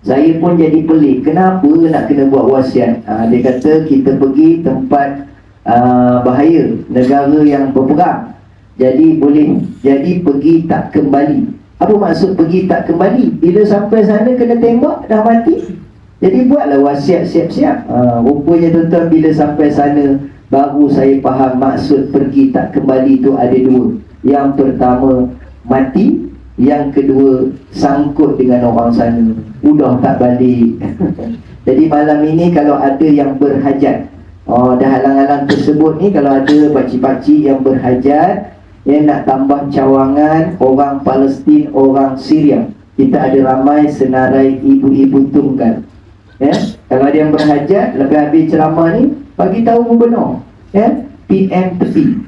Saya pun jadi pelik, kenapa nak kena buat wasiat? Dia kata kita pergi tempat bahaya, negara yang berperang. Jadi pergi tak kembali. Apa maksud pergi tak kembali? Bila sampai sana kena tembak, dah mati. Jadi buatlah wasiat siap-siap. Rupanya tuan-tuan, bila sampai sana baru saya faham maksud pergi tak kembali itu ada 2. Yang pertama mati, yang kedua sangkut dengan orang sana, udah tak balik. Jadi malam ini kalau ada yang berhajat, dah halang-halang tersebut ni, kalau ada pakcik-pakcik yang berhajat, yang nak tambah cawangan orang Palestin, orang Syria, kita ada ramai senarai ibu-ibu tunggal. Kalau ada yang berhajat, lepas habis ceramah ni, bagi tahu benar, PM tepi.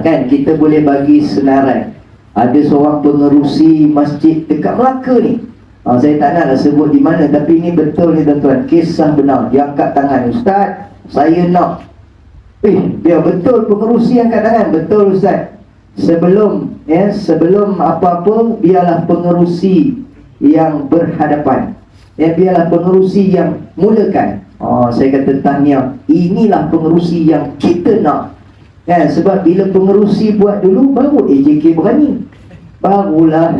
Kan kita boleh bagi senarai. Ada seorang pengerusi masjid dekat Melaka ni, saya tak naklah sebut di mana, tapi ini betul ni tuan-tuan, kisah benar. Dia angkat tangan, Ustaz, saya nak. Dia betul pengerusi angkat tangan. Betul Ustaz. Sebelum apa-apa, biarlah pengerusi yang berhadapan, biarlah pengerusi yang mulakan. Saya kata tahniah, inilah pengerusi yang kita nak. Sebab bila pengerusi buat dulu, baru AJK berani, barulah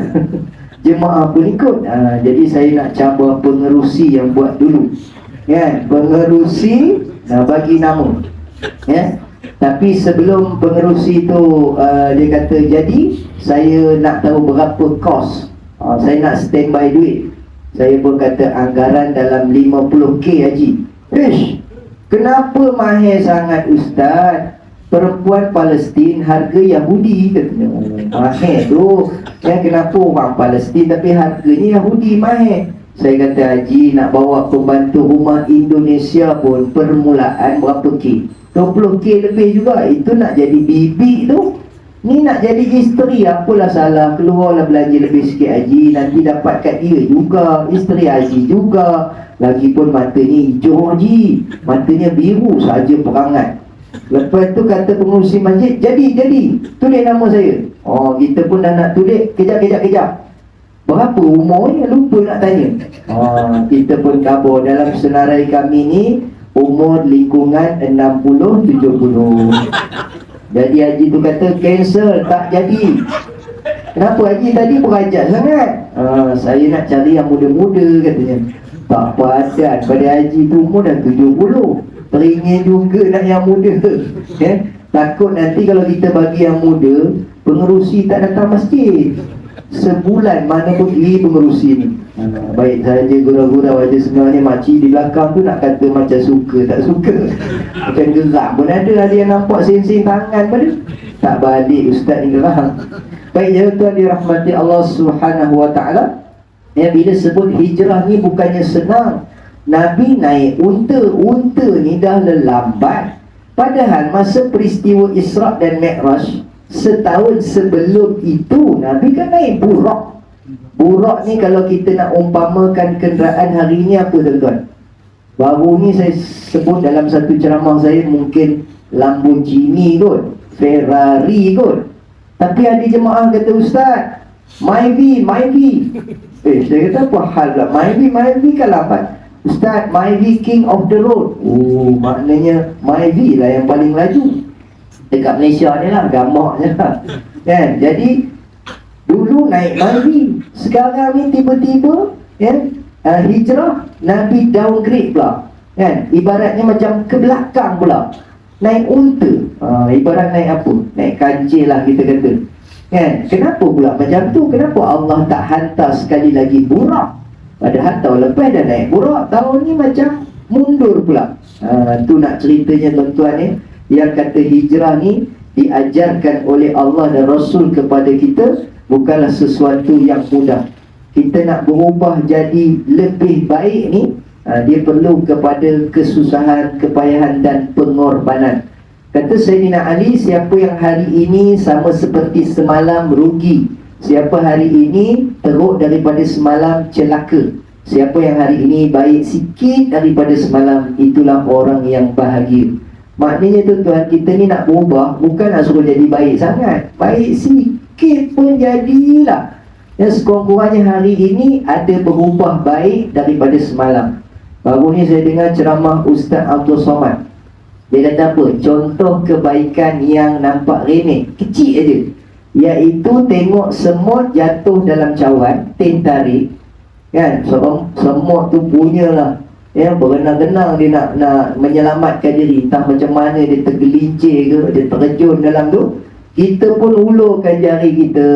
jemaah pun ikut. Jadi saya nak cabar pengerusi yang buat dulu. Pengerusi bagi nama. Tapi sebelum pengerusi tu dia kata jadi, saya nak tahu berapa kos. Saya nak standby duit. Saya pun kata anggaran dalam 50k Haji. Kenapa mahir sangat Ustaz? Perempuan Palestin harga Yahudi katanya. Mahir tu. Kenapa orang Palestin tapi harganya Yahudi mahir? Saya kata, Haji nak bawa pembantu rumah Indonesia pun permulaan berapa K? 20K lebih juga. Itu nak jadi bibi tu. Ni nak jadi isteri, apalah salah. Keluarlah belanja lebih sikit Haji, nanti dapat kat dia juga, isteri Haji juga. Lagipun matanya hijau Haji, matanya biru saja perangat. Lepas tu kata pengurusi masjid, jadi tulis nama saya. Oh, kita pun dah nak tulis. Kejap. Berapa umurnya? Lupa nak tanya. Kita pun kabur. Dalam senarai kami ni, umur lingkungan 60-70. Jadi Haji tu kata, cancel, tak jadi. Kenapa Haji tadi berajak sangat? Saya nak cari yang muda-muda katanya. Tak padan pada Haji tu umur dah 70. Teringin juga nak yang muda. Takut nanti kalau kita bagi yang muda, pengerusi tak datang masjid. Sebulan mana pergi pengerusi ni. Baik saja gurau-gurau aja sebenarnya. Makcik di belakang tu nak kata macam suka tak suka. Macam gerak pun ada yang nampak sen-sen tangan pada. Tak balik ustaz ni gerak. Baik ya tuan dirahmati Allah Subhanahu Wa Ta'ala. Bila sebut hijrah ni bukannya senang. Nabi naik unta ni dah lambat. Padahal masa peristiwa Isra' dan Mi'raj, setahun sebelum itu Nabi kan naik burak. Burak ni kalau kita nak umpamakan kenderaan hari ni apa tuan-tuan? Baru ni saya sebut dalam satu ceramah saya, mungkin Lamborghini kot, Ferrari kot. Tapi ada jemaah kata, Ustaz, Myvi. Saya kata apa hal pula? Myvi kan lambat. Ustaz, Myvi king of the road. Maknanya Myvi lah yang paling laju dekat Malaysia ni lah, gamaknya lah. Kan? Jadi dulu naik Myvi, sekarang ni tiba-tiba hijrah, Nabi downgrade pula. Kan? Ibaratnya macam ke belakang pula. Naik unta. Ibarat naik apa? Naik kancil lah kita kata. Kan? Kenapa pula macam tu? Kenapa Allah tak hantar sekali lagi burak? Padahal tahun lepas dah naik burak, tahun ni macam mundur pula. Tu nak ceritanya tuan-tuan ni, yang kata hijrah ni diajarkan oleh Allah dan Rasul kepada kita, bukanlah sesuatu yang mudah. Kita nak berubah jadi lebih baik ni, dia perlu kepada kesusahan, kepayahan dan pengorbanan. Kata Sayyidina Ali, siapa yang hari ini sama seperti semalam rugi, siapa hari ini teruk daripada semalam celaka, siapa yang hari ini baik sikit daripada semalam, itulah orang yang bahagia. Maknanya tuan-tuan, kita ni nak berubah, bukan nak suruh jadi baik sangat. Baik sikit pun jadilah. Dan sekurang-kurangnya hari ini ada berubah baik daripada semalam. Baru ni saya dengar ceramah Ustaz Abdul Somad. Dia kata apa? Contoh kebaikan yang nampak remeh, kecil aja, iaitu tengok semut jatuh dalam cawan, teh tarik. Kan? Semut tu punyalah, berenang-renang dia nak menyelamatkan diri. Entah macam mana dia tergelincir ke, dia terjun dalam tu. Kita pun ulurkan jari kita,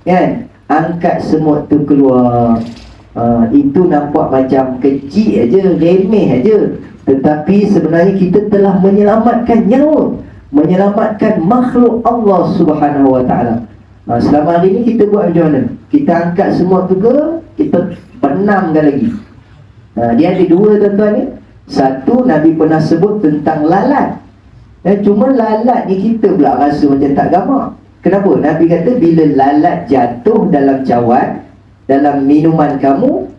kan, angkat semut tu keluar. Itu nampak macam kecil aja, remeh aja, tetapi sebenarnya kita telah menyelamatkan nyawa, menyelamatkan makhluk Allah Subhanahu Wa Ta'ala. Selama hari ni kita buat macam mana? Kita angkat semut tu ke, kita benamkan lagi. Dia ada dua tuan-tuan ni. Satu, Nabi pernah sebut tentang lalat. Cuma lalat ni kita pula rasa macam tak gamak. Kenapa? Nabi kata bila lalat jatuh dalam cawan, dalam minuman kamu,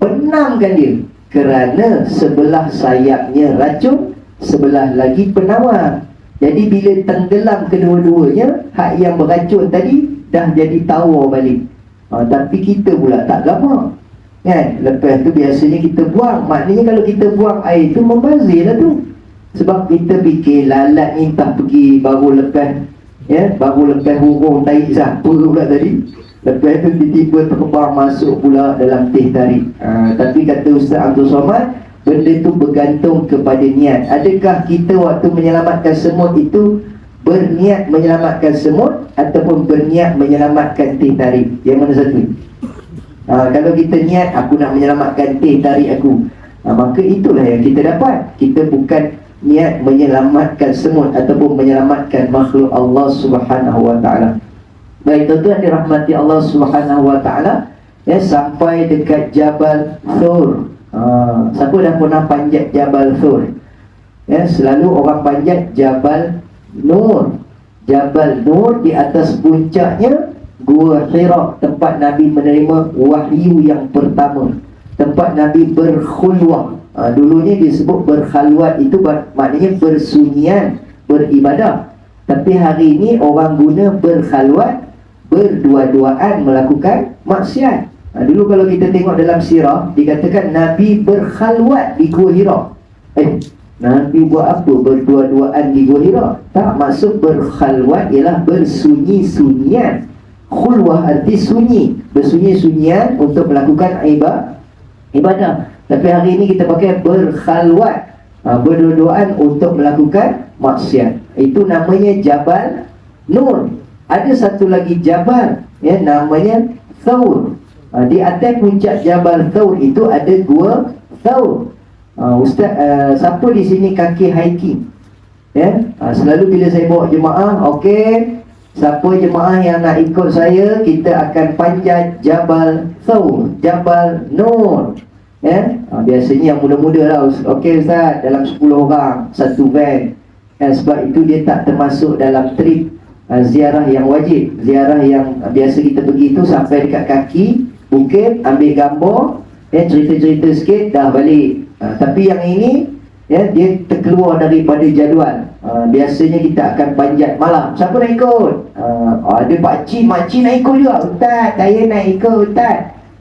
benamkan dia. Kerana sebelah sayapnya racun, sebelah lagi penawar. Jadi bila tenggelam kedua-duanya, hak yang beracun tadi dah jadi tawar balik. Tapi kita pula tak gamak, kan? Lepas tu biasanya kita buang. Maknanya kalau kita buang air tu, membazir lah tu. Sebab kita fikir lalat ni entah pergi baru lepas hurung tarik siapa pula tadi. Lepas tu tiba-tiba terbang masuk pula dalam teh tarik. Tapi kata Ustaz Abdul Somad, benda tu bergantung kepada niat. Adakah kita waktu menyelamatkan semut itu berniat menyelamatkan semut ataupun berniat menyelamatkan teh tarik? Yang mana satu? Kalau kita niat, aku nak menyelamatkan teh tarik aku, maka itulah yang kita dapat. Kita bukan niat menyelamatkan semut ataupun menyelamatkan makhluk Allah Subhanahu Wa Ta'ala. Baik tuan-tuan dirahmati Allah Subhanahu Wa Ta'ala, sampai dekat Jabal Thur. Siapa dah pernah panjat Jabal Thur? Selalu orang panjat Jabal Nur. Jabal Nur di atas puncaknya Gua Hira, tempat Nabi menerima wahyu yang pertama, tempat Nabi berkhulwah. Dulunya disebut berkhalwat, itu maknanya bersunyian, beribadah. Tapi hari ini orang guna berkhalwat, berdua-duaan melakukan maksiat. Dulu kalau kita tengok dalam sirah, dikatakan Nabi berkhalwat di Gua Hira. Nabi buat apa berdua-duaan di Gua Hira? Tak, maksud berkhalwat ialah bersunyi-sunyian. Khulwah arti sunyi, bersunyi-sunyian untuk melakukan ibadah. Tapi hari ini kita pakai berkhalwat, berdua-duaan untuk melakukan maksiat. Itu namanya Jabal Nur. Ada satu lagi Jabal, namanya Thawr. Di atas puncak Jabal Thawr itu ada Gua Thawr. Ustaz, siapa di sini kaki hiking? Selalu bila saya bawa jemaah, okey, siapa jemaah yang nak ikut saya, kita akan panjat Jabal Thawr, Jabal Nur. Biasanya yang muda-muda lah. Okey Ustaz, dalam 10 orang, satu van. Sebab itu dia tak termasuk dalam trip ziarah yang wajib. Ziarah yang biasa kita pergi tu sampai dekat kaki bukit, ambil gambar, cerita-cerita sikit, dah balik. Tapi yang ini, dia terkeluar daripada jadual. Biasanya kita akan panjat malam. Siapa nak ikut? Ada makcik nak ikut juga. Ustaz, saya nak ikut Ustaz.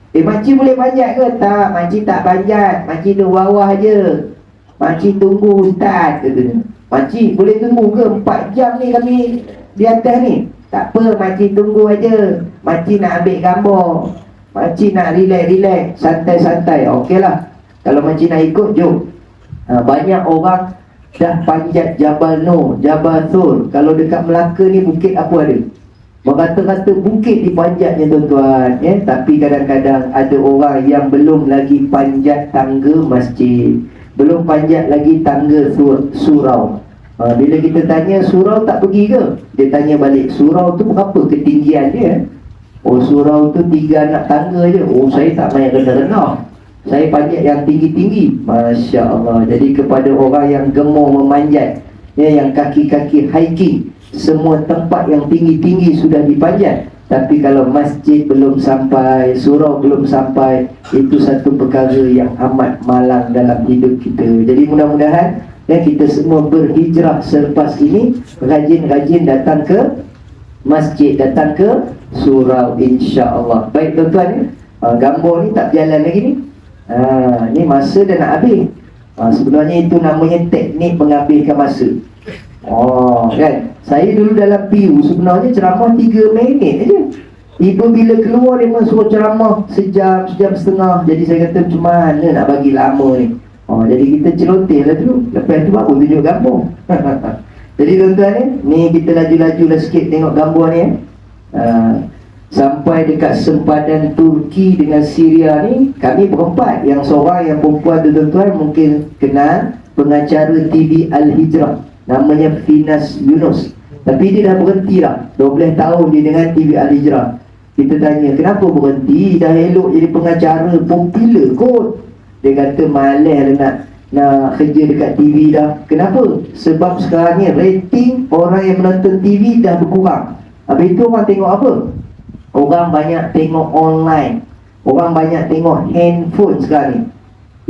Makcik boleh panjat ke? Tak, makcik tak panjat. Makcik duduk bawah je. Makcik tunggu Ustaz. Makcik boleh tunggu ke? 4 jam ni kami di atas ni. Tak apa, makcik tunggu aja. Makcik nak ambil gambar. Makcik nak relax, santai-santai. Okey lah. Kalau makcik nak ikut, jom. Banyak orang dah panjat Jabal Nur, Jabal Thur. Kalau dekat Melaka ni bukit apa ada? Berkata-kata bukit dipanjatnya tuan-tuan, tapi kadang-kadang ada orang yang belum lagi panjat tangga masjid, belum panjat lagi tangga surau. Bila kita tanya surau tak pergi ke? Dia tanya balik, surau tu berapa ketinggian dia? Oh, surau tu 3 anak tangga je. Oh, saya tak main rendah-rendah, saya panjat yang tinggi-tinggi. Masya Allah. Jadi kepada orang yang gemar memanjat, yang kaki-kaki hiking, semua tempat yang tinggi-tinggi sudah dipanjat. Tapi kalau masjid belum sampai, surau belum sampai, itu satu perkara yang amat malang dalam hidup kita. Jadi mudah-mudahan kita semua berhijrah selepas ini, rajin-rajin datang ke masjid, datang ke surau, insya-Allah. Baik tuan-tuan, gambar ni tak berjalan lagi ni. Ni masa dah nak habis. Sebenarnya itu namanya teknik menghabiskan masa. Kan? Saya dulu dalam PU sebenarnya ceramah 3 minit aja. Tiba bila keluar dia suruh ceramah sejam, sejam setengah. Jadi saya kata macam mana nak bagi lama ni. Jadi kita celotel lah dulu. Lepas tu baru tunjuk gambar. Jadi tuan-tuan ni kita laju-laju lah sikit tengok gambar ni. Sampai dekat sempadan Turki dengan Syria ni, kami berempat. Yang seorang yang perempuan tu tuan-tuan mungkin kenal, pengacara TV Al-Hijrah, namanya Finas Yunus. Tapi dia dah berhenti dah, 12 tahun dia dengan TV Al-Hijrah. Kita tanya, kenapa berhenti? Dah elok jadi pengacara, popular kot. Dia kata malas nak kerja dekat TV dah. Kenapa? Sebab sekarang ni rating orang yang menonton TV dah berkurang. Habis itu orang tengok apa? Orang banyak tengok online, orang banyak tengok handphone sekarang ni.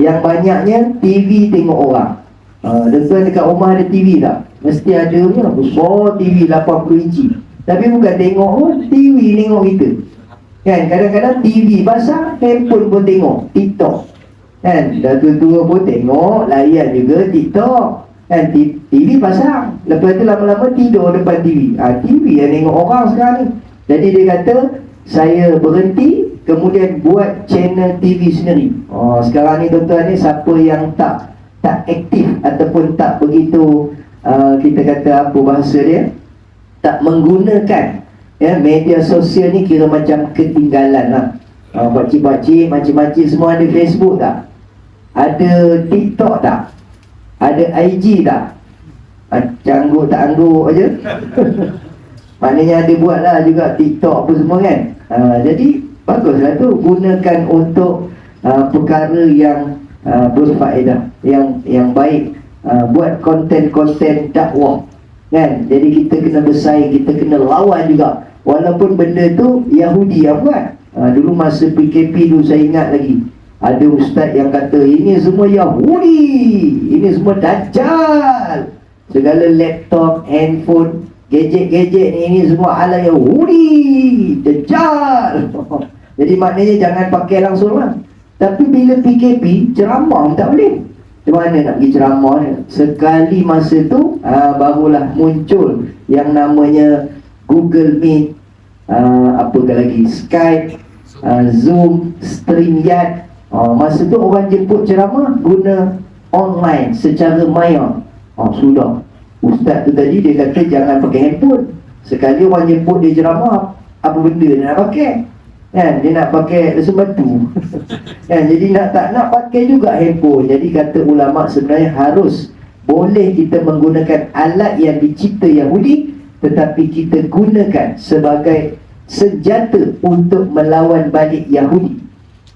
Yang banyaknya TV tengok orang. Tuan dekat rumah ada TV tak? Mesti ada ni, besar TV 80 inci. Tapi bukan tengok pun, TV tengok kita. Kan, kadang-kadang TV pasang, handphone pun tengok TikTok. Kan, dah tua-tua pun tengok, layan juga TikTok. Kan, TV pasang, lepas tu lama-lama tidur depan TV. TV yang tengok orang sekarang ni. Jadi dia kata, saya berhenti, kemudian buat channel TV sendiri. Sekarang ni tuan-tuan ni, siapa yang tak aktif ataupun tak begitu, kita kata apa bahasa dia, tak menggunakan media sosial ni, kira macam ketinggalan lah. Pakcik-pakcik, makcik-makcik semua ada Facebook tak? Ada TikTok tak? Ada IG tak? Cangguk tak angguk aja. Maknanya ada buat lah juga TikTok apa semua kan. Jadi Baguslah tu, gunakan untuk perkara yang berfaedah, yang baik. Buat konten-konten dakwah, kan? Jadi kita kena bersaing, kita kena lawan juga. Walaupun benda tu Yahudi yang buat. Dulu masa PKP tu saya ingat lagi, ada ustaz yang kata ini semua Yahudi, ini semua Dajjal. Segala laptop, handphone, gadget-gadget ni, ini semua ala Yahudi, Dajjal. Jadi maknanya jangan pakai langsung lah. Tapi bila PKP, ceramah tak boleh. Macam mana nak pergi ceramah ni? Sekali masa tu barulah muncul yang namanya Google Meet, apakah lagi, Skype, Zoom, StreamYard. Masa tu orang jemput ceramah guna online secara maya. Sudah, ustaz tu tadi dia kata jangan pakai handphone. Sekali orang jemput dia ceramah, apa benda dia nak pakai? Kan, dia nak pakai sebatu. Kan, jadi tak nak pakai juga handphone. Jadi kata ulama sebenarnya harus boleh kita menggunakan alat yang dicipta Yahudi, tetapi kita gunakan sebagai senjata untuk melawan balik Yahudi.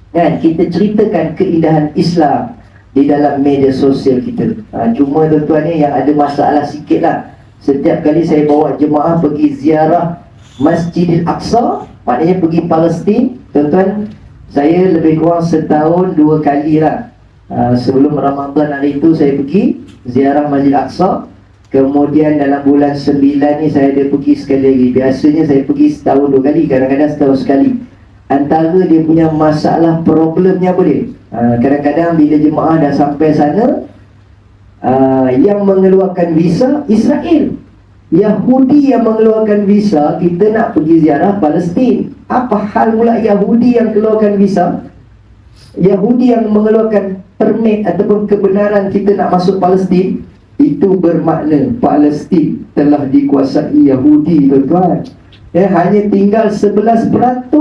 Kan, kita ceritakan keindahan Islam di dalam media sosial kita. Cuma tuan-tuan ni yang ada masalah sikit lah. Setiap kali saya bawa jemaah pergi ziarah Masjidil Aqsa, maknanya pergi Palestin, tuan-tuan, saya lebih kurang setahun 2 kali lah. Sebelum Ramadan hari itu saya pergi ziarah Masjid Aqsa. Kemudian dalam bulan 9 ni saya ada pergi sekali lagi. Biasanya saya pergi setahun 2 kali, kadang-kadang setahun sekali. Antara dia punya masalah, problemnya apa dia? Kadang-kadang bila jemaah dah sampai sana, yang mengeluarkan visa Israel. Yahudi yang mengeluarkan visa, kita nak pergi ziarah Palestin. Apa hal pula Yahudi yang keluarkan visa? Yahudi yang mengeluarkan permit ataupun kebenaran kita nak masuk Palestin. Itu bermakna Palestin telah dikuasai Yahudi, tuan-tuan. Hanya tinggal 11%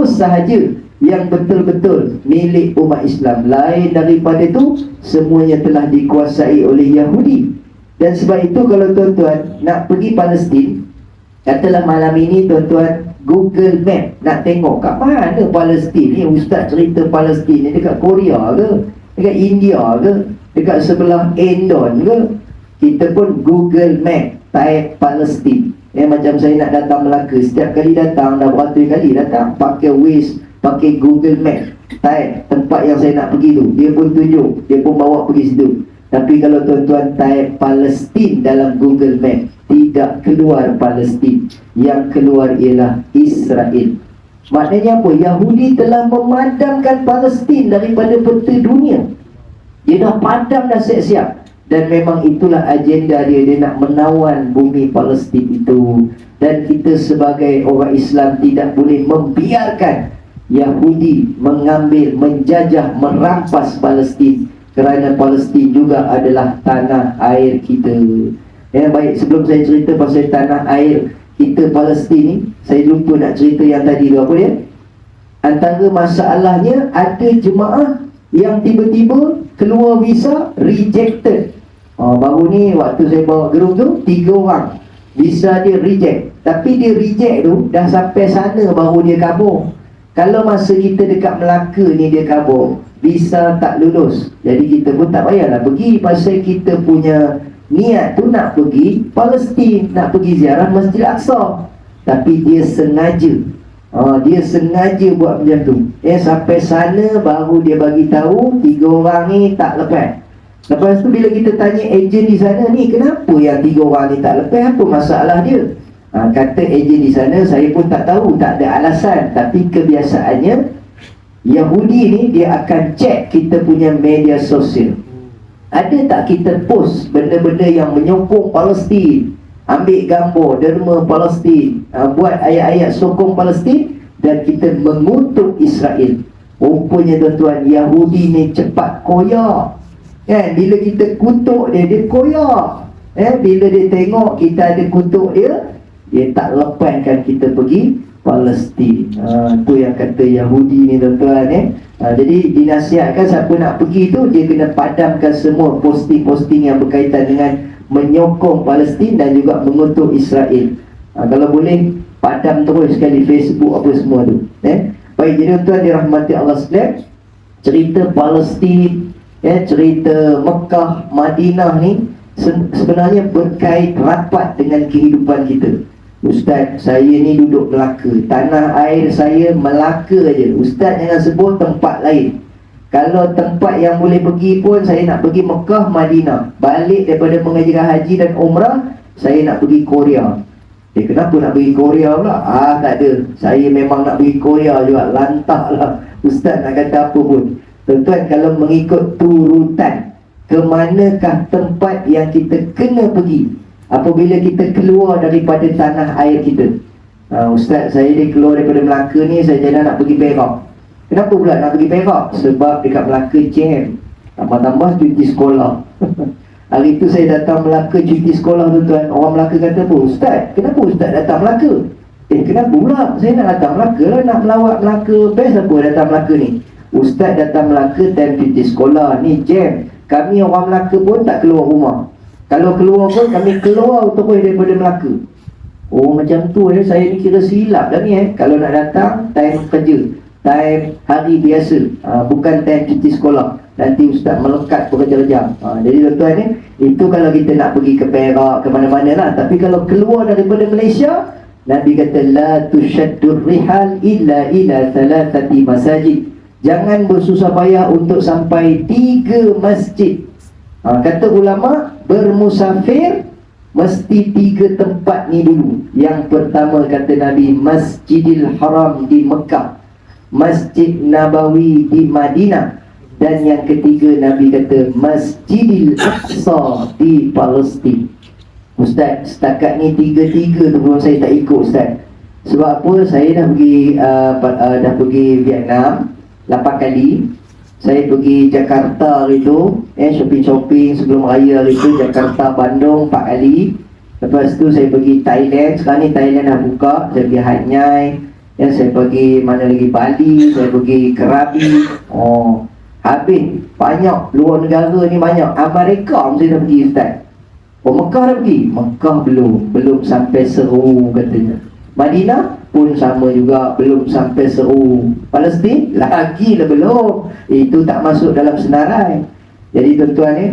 sahaja yang betul-betul milik umat Islam. Lain daripada itu, semuanya telah dikuasai oleh Yahudi. Dan sebab itu kalau tuan-tuan nak pergi Palestin, katalah malam ini tuan-tuan Google Map nak tengok kat mana Palestin ni. Ustaz cerita Palestin ni dekat Korea ke, dekat India ke, dekat sebelah Endon ke. Kita pun Google Map, type Palestin. Macam saya nak datang Melaka, setiap kali datang, dah beratus kali datang, pakai Waze, pakai Google Map, type tempat yang saya nak pergi tu, dia pun tunjuk, dia pun bawa pergi situ. Tapi kalau tuan-tuan type Palestin dalam Google Map, tidak keluar Palestin. Yang keluar ialah Israel. Maknanya apa? Yahudi telah memadamkan Palestin daripada peta dunia. Dia dah padam, dah siap-siap. Dan memang itulah agenda dia. Dia nak menawan bumi Palestin itu. Dan kita sebagai orang Islam tidak boleh membiarkan Yahudi mengambil, menjajah, merampas Palestin. Kerana Palestin juga adalah tanah air kita. Baik, sebelum saya cerita pasal tanah air kita Palestin ni, saya lupa nak cerita yang tadi tu. Apa dia? Antara masalahnya, ada jemaah yang tiba-tiba keluar visa rejected. Baru ni waktu saya bawa gerung tu, 3 orang visa dia reject. Tapi dia reject tu dah sampai sana baru dia kabur. Kalau masa kita dekat Melaka ni dia kabur, visa tak lulus. Jadi kita pun tak payahlah pergi, pasal kita punya niat tu nak pergi Palestin, nak pergi ziarah Masjid Aqsa. Tapi dia sengaja, dia sengaja buat macam tu. Sampai sana baru dia bagi tahu 3 orang ni tak lepas. Lepas tu bila kita tanya ejen di sana ni, kenapa yang 3 orang ni tak lepas, apa masalah dia? Kata ejen di sana, saya pun tak tahu, tak ada alasan. Tapi kebiasaannya Yahudi ni dia akan cek kita punya media sosial. Ada tak kita post benda-benda yang menyokong Palestin, ambil gambar derma Palestin, buat ayat-ayat sokong Palestin, dan kita mengutuk Israel. Rupanya tuan-tuan, Yahudi ni cepat koyak. Bila kita kutuk dia, dia koyak. Bila dia tengok kita ada kutuk dia, dia tak lepaskan kita pergi Palestin. Tu yang kata Yahudi ni tuan-tuan. Jadi dinasihatkan siapa nak pergi tu, dia kena padamkan semua posting-posting yang berkaitan dengan menyokong Palestin dan juga mengutuk Israel. Kalau boleh padam terus sekali Facebook apa semua tu. Baik, jadi tuan dirahmati Allah sekalian, cerita Palestin, cerita Mekah, Madinah ni sebenarnya berkait rapat dengan kehidupan kita. Ustaz, saya ni duduk Melaka, tanah air saya Melaka aja. Ustaz jangan sebut tempat lain. Kalau tempat yang boleh pergi pun, saya nak pergi Mekah, Madinah. Balik daripada mengajar haji dan umrah, saya nak pergi Korea. Kenapa nak pergi Korea pula? Tak ada. Saya memang nak pergi Korea juga. Lantak lah Ustaz nak kata apa pun. Tuan-tuan, kalau mengikut turutan, ke manakah tempat yang kita kena pergi apabila kita keluar daripada tanah air kita? Ustaz, saya dia keluar daripada Melaka ni, saya jadi nak pergi Perak. Kenapa pula nak pergi Perak? Sebab dekat Melaka jam, tambah-tambah cuti sekolah. Hari tu saya datang Melaka cuti sekolah tuan-tuan. Orang Melaka kata apa? Ustaz, kenapa Ustaz datang Melaka? Kenapa pula? Saya nak datang Melaka lah, nak melawat Melaka. Best apa datang Melaka ni? Ustaz datang Melaka time cuti sekolah. Ni jam. Kami orang Melaka pun tak keluar rumah. Kalau keluar pun kami keluar terus daripada Melaka. Oh macam tu saya ni kira silap dah ni Kalau nak datang time kerja, time hari biasa, bukan time cuti sekolah. Nanti Ustaz melekat bekerja-kerja. Jadi tuan-tuan ni, itu kalau kita nak pergi ke Perak, ke mana-mana lah. Tapi kalau keluar daripada Malaysia, Nabi kata la tushaddur rihal illa ila thalathati masajid. Jangan bersusah payah untuk sampai 3 masjid. Kata ulama, bermusafir mesti 3 tempat ni dulu. Yang pertama kata Nabi, Masjidil Haram di Mekah, Masjid Nabawi di Madinah, dan yang ketiga Nabi kata Masjidil Aqsa di Palestin. Ustaz, setakat ni 3-3 tu pun saya tak ikut Ustaz. Sebab apa? Saya dah pergi Vietnam 8 kali. Saya pergi Jakarta hari tu, shopping-shopping sebelum raya hari tu, Jakarta, Bandung 4 kali. Lepas tu saya pergi Thailand. Sekarang ni Thailand dah buka. Saya pergi Hat Yai, saya pergi mana lagi, Bali, saya pergi Krabi. Habis banyak luar negara ni, banyak. Amerika mesti dah pergi Ustaz. Mekah dah pergi? Mekah belum sampai seru katanya. Madinah pun sama juga, belum sampai seru. Palestin lagi lah belum. Itu tak masuk dalam senarai. Jadi tuan-tuan ni,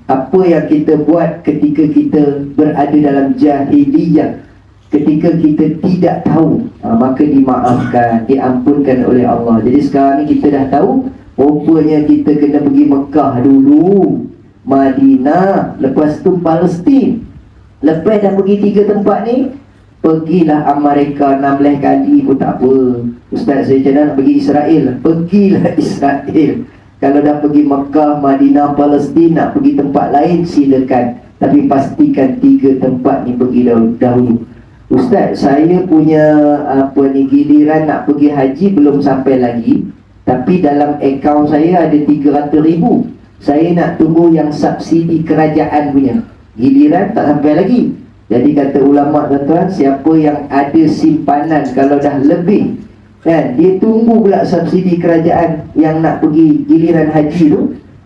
apa yang kita buat ketika kita berada dalam jahiliyah, ketika kita tidak tahu, maka dimaafkan, diampunkan oleh Allah. Jadi sekarang ni kita dah tahu, rupanya kita kena pergi Mekah dulu, Madinah, lepas tu Palestin. Lepas dah pergi 3 tempat ni, pergilah Amerika 16 kali pun tak apa. Ustaz, saya macam nak pergi Israel. Pergilah Israel. Kalau dah pergi Mekah, Madinah, Palestin, nak pergi tempat lain silakan. Tapi pastikan 3 tempat ni pergi dahulu. Ustaz, saya punya giliran nak pergi haji belum sampai lagi. Tapi dalam akaun saya ada 300,000. Saya nak tunggu yang subsidi kerajaan punya. Giliran tak sampai lagi. Jadi kata ulama tuan-tuan, siapa yang ada simpanan kalau dah lebih, dia tunggu pula subsidi kerajaan yang nak pergi giliran haji tu,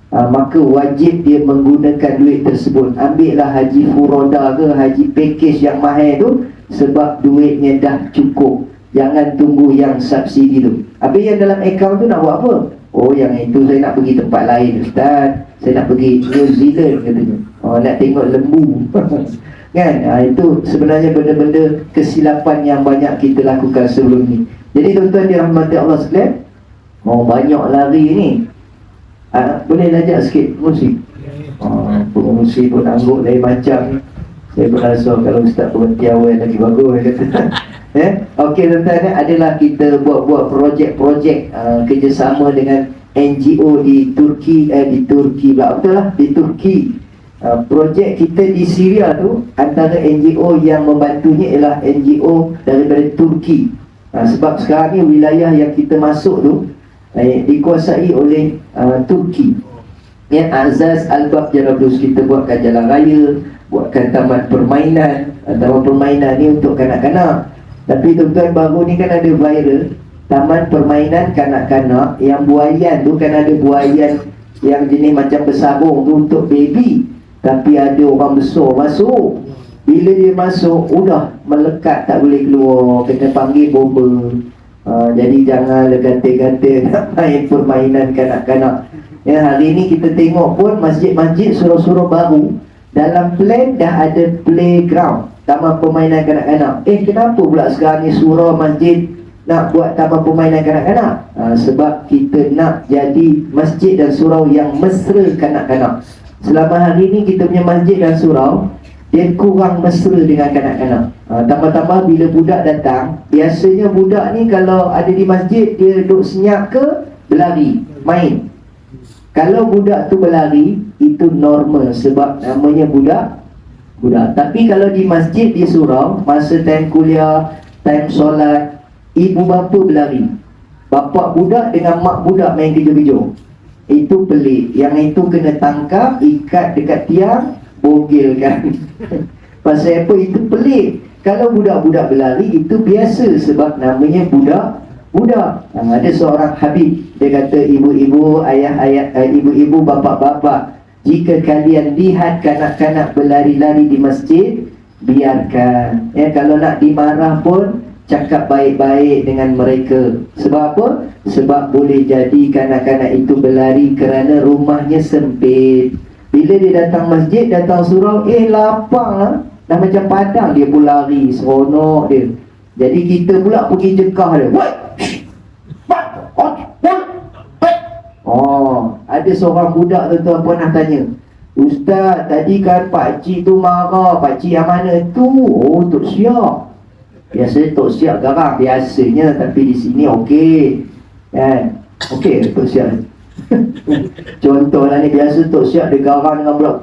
maka wajib dia menggunakan duit tersebut. Ambil lah haji furoda ke, haji package yang mahal tu, sebab duitnya dah cukup. Jangan tunggu yang subsidi tu. Habis yang dalam akaun tu nak buat apa? Oh, yang itu saya nak pergi tempat lain Ustaz. Saya nak pergi New Zealand katanya. Nak tengok lembu. Kan? Itu sebenarnya benda-benda kesilapan yang banyak kita lakukan sebelum ni. Jadi tuan-tuan dirahmati Allah sekalian, banyak lari ni. Boleh ajak sikit musik? Musik pun angguk lain macam. Saya pun rasa kalau Ustaz berhenti awal lagi bagus kata. Okey tuan-tuan, adalah kita buat projek-projek kerjasama dengan NGO di Turki, betul lah, di Turki. Projek kita di Syria tu, antara NGO yang membantunya ialah NGO daripada Turki. Sebab sekarang ni wilayah yang kita masuk tu dikuasai oleh Turki. Azaz Al-Bab Jarabus, kita buatkan jalan raya, buatkan taman permainan. Taman permainan ni untuk kanak-kanak. Tapi tuan-tuan, baru ni kan ada viral taman permainan kanak-kanak yang buayan tu, kan ada buayan yang jenis macam bersabung tu untuk baby. Tapi ada orang besar masuk. Bila dia masuk, udah melekat, tak boleh keluar, kena panggil bomba. Jadi jangan kata-kata nak main permainan kanak-kanak. Ya, hari ni kita tengok pun masjid-masjid surau-surau baru dalam plan dah ada playground, taman permainan kanak-kanak. Kenapa pula sekarang ni surau masjid nak buat taman permainan kanak-kanak? Sebab kita nak jadi masjid dan surau yang mesra kanak-kanak. Selama hari ni kita punya masjid dan surau dia kurang mesra dengan kanak-kanak. Tambah-tambah bila budak datang, biasanya budak ni kalau ada di masjid dia duduk senyap ke berlari, main. Kalau budak tu berlari, itu normal sebab namanya budak. Tapi kalau di masjid, di surau, masa time kuliah, time solat, ibu bapa berlari, bapak budak dengan mak budak main kejo-kejo. Itu pelik. Yang itu kena tangkap, ikat dekat tiang, bogilkan. Pasal apa? Itu pelik. Kalau budak-budak berlari, itu biasa sebab namanya budak. Ada seorang habib, dia kata, ibu-ibu, ayah-ayah, ibu-ibu, bapa-bapa, jika kalian lihat kanak-kanak berlari-lari di masjid, biarkan. Kalau nak dimarah pun cakap baik-baik dengan mereka. Sebab apa? Sebab boleh jadi kanak-kanak itu berlari kerana rumahnya sempit. Bila dia datang masjid, datang surau, lapang lah. Dah macam padang, dia pun lari, seronok dia. Jadi kita pula pergi jekah dia. Ada seorang budak tuan-tuan pernah tanya, Ustaz, tadi kan pakcik tu marah. Pakcik yang mana tu? Tok Siap. Biasanya Tok Siap garang biasanya, tapi di sini okey. Okey Tok Siap. Contohlah ni, biasa Tok Siap dia garang dengan budak.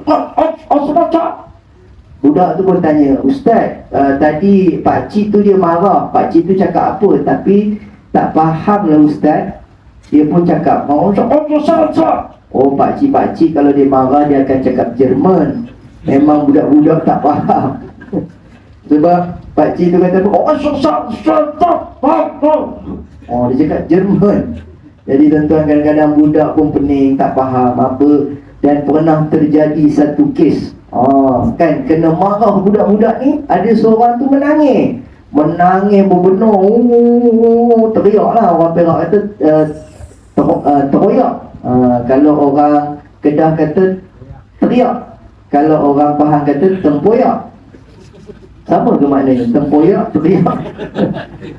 Budak tu pun tanya, Ustaz, tadi pakcik tu dia marah. Pakcik tu cakap apa? Tapi tak faham lah Ustaz. Dia pun cakap, pakcik kalau dia marah dia akan cakap Jerman. Memang budak-budak tak faham. Sebab pakcik tu kata, dia cakap Jerman. Jadi tuan-tuan, kadang-kadang budak pun pening, tak faham apa. Dan pernah terjadi satu kes, kan kena marah budak-budak ni. Ada seorang tu menangis berbenar, teriak lah. Orang Perak kata teroyak. Kalau orang Kedah kata teriak. Kalau orang Pahang kata tempoyak. Sama ke maknanya? Tempoyak, teriak.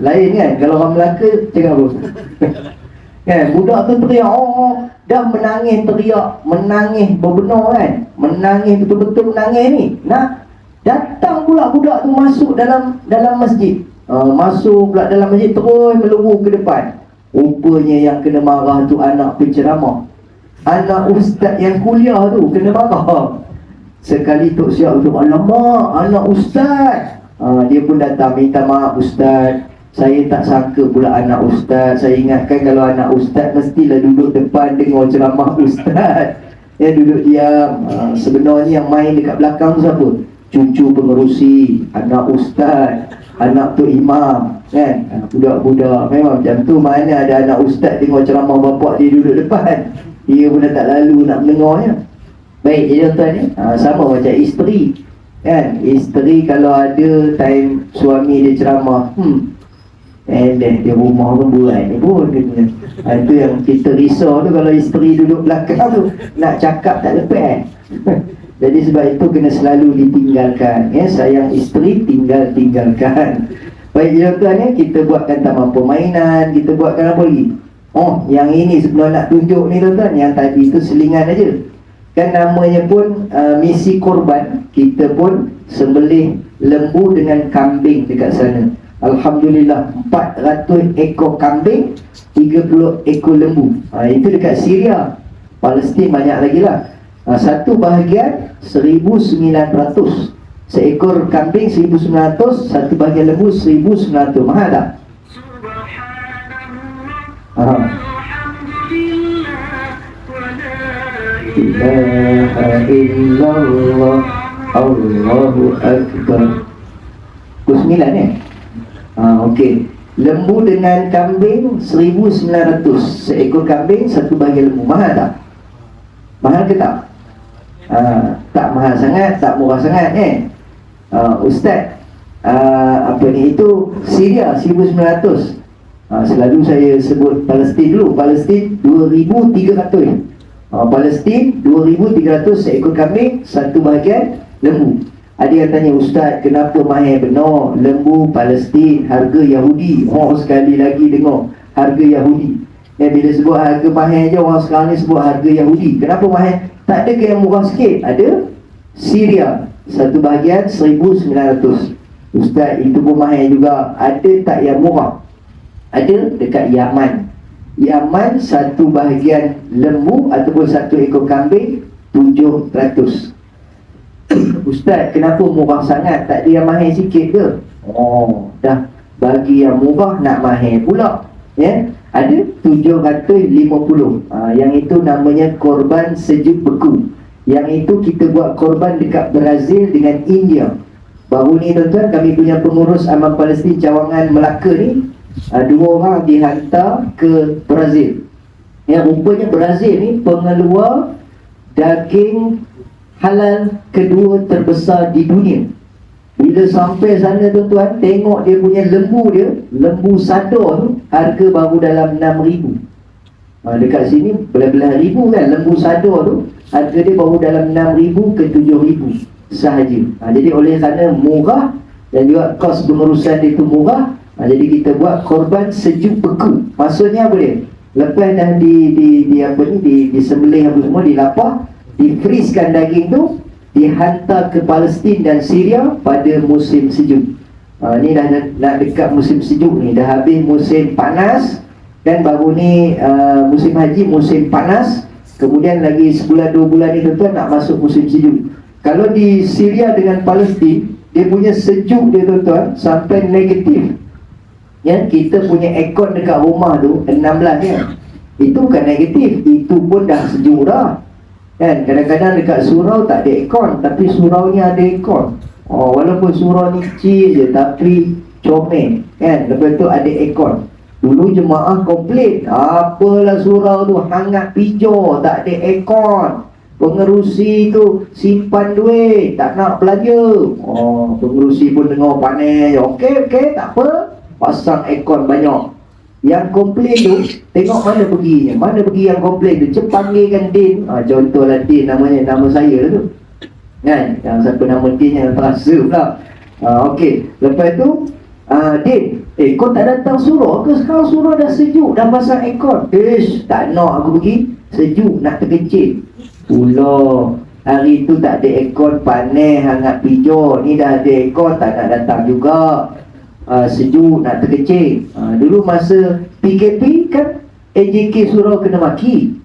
Lain kan? Kalau orang Melaka cakap apa? Kan? Budak tu teriak, dah menangis teriak, menangis berbenar kan? Menangis betul-betul menangis ni. Nah, datang pula budak tu masuk dalam masjid. Masuk pula dalam masjid, terus meluru ke depan. Rupanya yang kena marah tu anak penceramah, anak ustaz yang kuliah tu kena marah. Sekali Tok Siap tu, alamak, anak ustaz. Dia pun datang, minta maaf ustaz, saya tak sangka pula anak ustaz. Saya ingatkan kalau anak ustaz mestilah duduk depan dengar ceramah ustaz. Dia duduk diam. Sebenarnya yang main dekat belakang tu siapa? Cucu pengerusi, anak ustaz, anak tu imam, kan? Budak-budak memang macam tu. Mana ada anak ustaz tengok ceramah bapak dia duduk depan, dia pun dah tak lalu nak mendengarnya. Baik, jadi tuan ni sama macam isteri, kan? Isteri kalau ada time suami dia ceramah, dia rumah pun buat ni pun itu yang kita risau tu, kalau isteri duduk belakang tu nak cakap tak lepas. Jadi sebab itu kena selalu ditinggalkan, sayang isteri tinggalkan. Baik, tuan ni kita buatkan taman permainan, kita buatkan apa lagi? Yang ini sebenarnya nak tunjuk ni tuan-tuan, yang tadi tu selingan aja. Kan namanya pun misi korban. Kita pun sembelih lembu dengan kambing dekat sana. Alhamdulillah, 400 ekor kambing, 30 ekor lembu. Itu dekat Syria. Palestin banyak lagi lah. Satu bahagian 1,900. Seekor kambing 1,900, satu bahagian lembu 1,900. Mahal tak? Ilaha illallah, Allahu Akbar. 9 okey. Lembu dengan kambing 1,900. Seekor kambing, satu bahagian lembu. Mahal tak? Mahal ke tak? Tak mahal sangat, tak murah sangat, Ustaz, apa ni, itu Syria 1,900. Selalu saya sebut Palestin dulu. Palestin 2,300. Palestin 2,300 seekor kambing, satu bahagian lembu. Ada yang tanya, Ustaz, kenapa mahir benar lembu Palestin, harga Yahudi? Sekali lagi dengar, harga Yahudi. Bila sebut harga mahir je, orang sekarang ni sebut harga Yahudi. Kenapa mahir? Tak ada ke yang murah sikit? Ada Syria, satu bahagian 1,900. Ustaz, itu pun mahir juga. Ada tak yang murah? Ada dekat Yaman. Yaman, satu bahagian lembu ataupun satu ekor kambing 700. Ustaz, kenapa murah sangat? Tak ada yang mahir sikit ke? Dah bagi yang murah nak mahir pula. Ya, ada 750. Yang itu namanya korban sejuk beku. Yang itu kita buat korban dekat Brazil dengan India. Baru ni tuan-tuan, kami punya pengurus Amal Palestin Cawangan Melaka ni, 2 orang dihantar ke Brazil. Yang rupanya Brazil ni pengeluar daging halal kedua terbesar di dunia. Bila sampai sana tuan-tuan, tengok dia punya lembu dia, lembu sador tu, harga baru dalam 6,000. Dekat sini belah-belah ribu kan. Lembu sador tu, harga dia baru dalam 6,000 ke 7,000 sahaja. Jadi oleh kerana murah dan juga kos pengurusan dia tu murah, jadi kita buat korban sejuk beku. Maksudnya apa dia? Lepas dah disembelih apa semua, dilapah, di-freeze-kan daging tu, dihantar ke Palestin dan Syria pada musim sejuk. Ni dah nak dekat musim sejuk ni, dah habis musim panas kan, baru ni musim haji, musim panas. Kemudian lagi sebulan 2 bulan ni tuan-tuan nak masuk musim sejuk. Kalau di Syria dengan Palestin, dia punya sejuk dia tuan-tuan sampai negatif. Ya, kita punya aircon dekat rumah tu 16 kan. Itu bukan negatif, itu pun dah sejuk dah. Kan, kadang-kadang dekat surau tak ada aircon, tapi suraunya ada aircon. Walaupun surau ni kecil je, tapi comel kan, lepas tu ada aircon. Dulu jemaah komplain, apalah surau tu hangat pijo, tak ada aircon. Pengerusi tu simpan duit, tak nak belanja. Pengerusi pun dengar panas. Okey, tak apa, pasang aircon banyak. Yang komplain tu, tengok mana perginya. Mana pergi yang komplain tu? Cepat panggilkan Din. Contohlah Din, namanya, nama saya tu kan, yang siapa nama Din yang terasa pula. Okey, lepas tu Din, kau tak datang surau ke? Sekarang surau dah sejuk, dah pasang aircon. Tak nak aku pergi, sejuk, nak terkecil pula. Hari tu tak ada aircon, panas, hangat pijo. Ni dah ada aircon, tak nak datang juga. Sejuk, nak terkecil. Dulu masa PKP kan, AJK surau kena maki.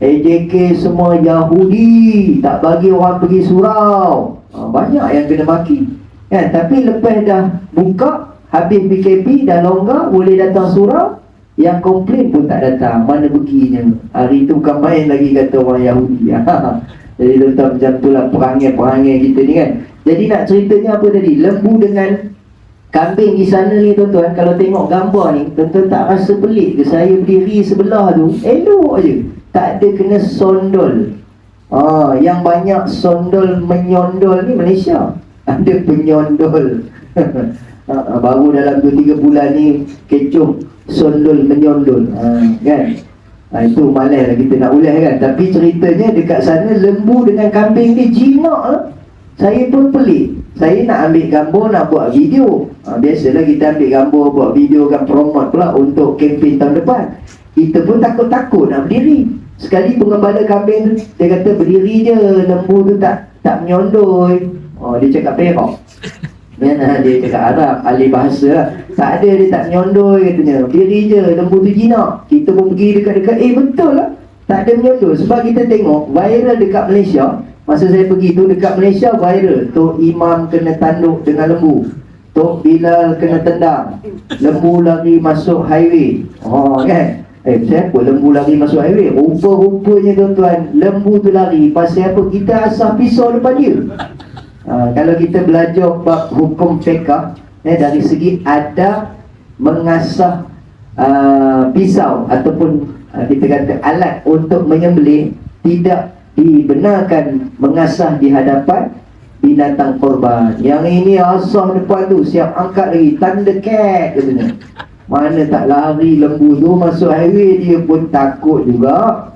AJK semua Yahudi, tak bagi orang pergi surau. Banyak yang kena maki kan. Tapi lepas dah buka, habis PKP, dah longgar, boleh datang surau, yang komplain pun tak datang. Mana perginya? Hari tu bukan main lagi, kata orang Yahudi. Jadi tuan-tuan, macam tu lah perangai-perangai kita ni kan. Jadi nak ceritanya apa tadi? Lembu dengan kambing di sana ni tuan-tuan, kalau tengok gambar ni, tuan-tuan tak rasa pelik ke? Saya berdiri sebelah tu, elok je, tak ada kena sondol. Yang banyak sondol menyondol ni Malaysia. Ada penyondol. Baru dalam 2-3 bulan ni kecoh sondol menyondol. Kan? Itu malas lah kita nak ulas kan. Tapi ceritanya dekat sana lembu dengan kambing ni jinak lah. Saya pun pelik. Saya nak ambil gambar, nak buat video. Biasalah kita ambil gambar, buat video kan, promote pula untuk kempen tahun depan. Kita pun takut-takut nak berdiri. Sekali pengembala kambing tu, dia kata berdiri je, lembu tu tak menyondol. Dia cakap perak. Dia cakap Arab, ahli bahasa lah. Tak ada, dia tak menyondol katanya. Berdiri je, lembu tu jinak. Kita pun pergi dekat-dekat, betul lah, tak ada menyondol. Sebab kita tengok viral dekat Malaysia. Masa saya pergi tu, dekat Malaysia viral, Tok Imam kena tanduk dengan lembu, Tok Bilal kena tendang, lembu lari masuk highway. Kan? Siapa lembu lari masuk highway? Rupa-rupanya tuan-tuan, lembu tu lari pasal apa? Kita asah pisau depan dia. Kalau kita belajar bab hukum fiqh, dari segi adab mengasah pisau ataupun kita kata alat untuk menyembelih, tidak dibenarkan mengasah di hadapan binatang korban. Yang ini asah depan tu, siap angkat lagi, tanda cat katanya. Mana tak lari lembu tu, masuk highway dia pun takut juga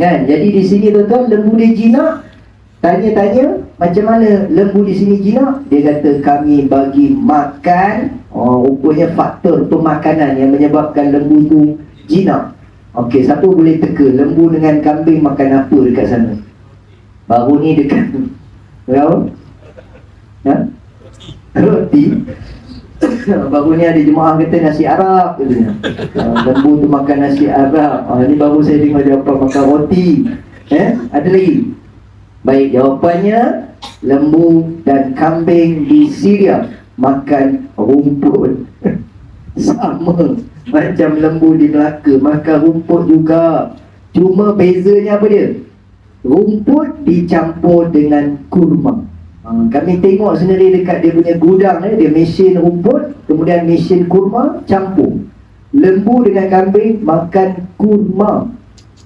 kan. Jadi di sini tuan-tuan, lembu dia jinak. Tanya-tanya macam mana lembu di sini jinak, dia kata kami bagi makan. Rupanya faktor pemakanan yang menyebabkan lembu tu jinak. Okey, siapa boleh teka lembu dengan kambing makan apa dekat sana? Baru ni dekat berapa? Roti. Baru ni ada jemaah kata nasi Arab katanya. Lembu tu makan nasi Arab. Ni baru saya dengar jawapan makan roti. Ada lagi? Baik, jawapannya lembu dan kambing di Syria makan rumput. Sama macam lembu di Melaka makan rumput juga. Cuma bezanya apa dia? Rumput dicampur dengan kurma. Kami tengok sendiri dekat dia punya gudang dia mesin rumput, kemudian mesin kurma campur. Lembu dengan kambing makan kurma.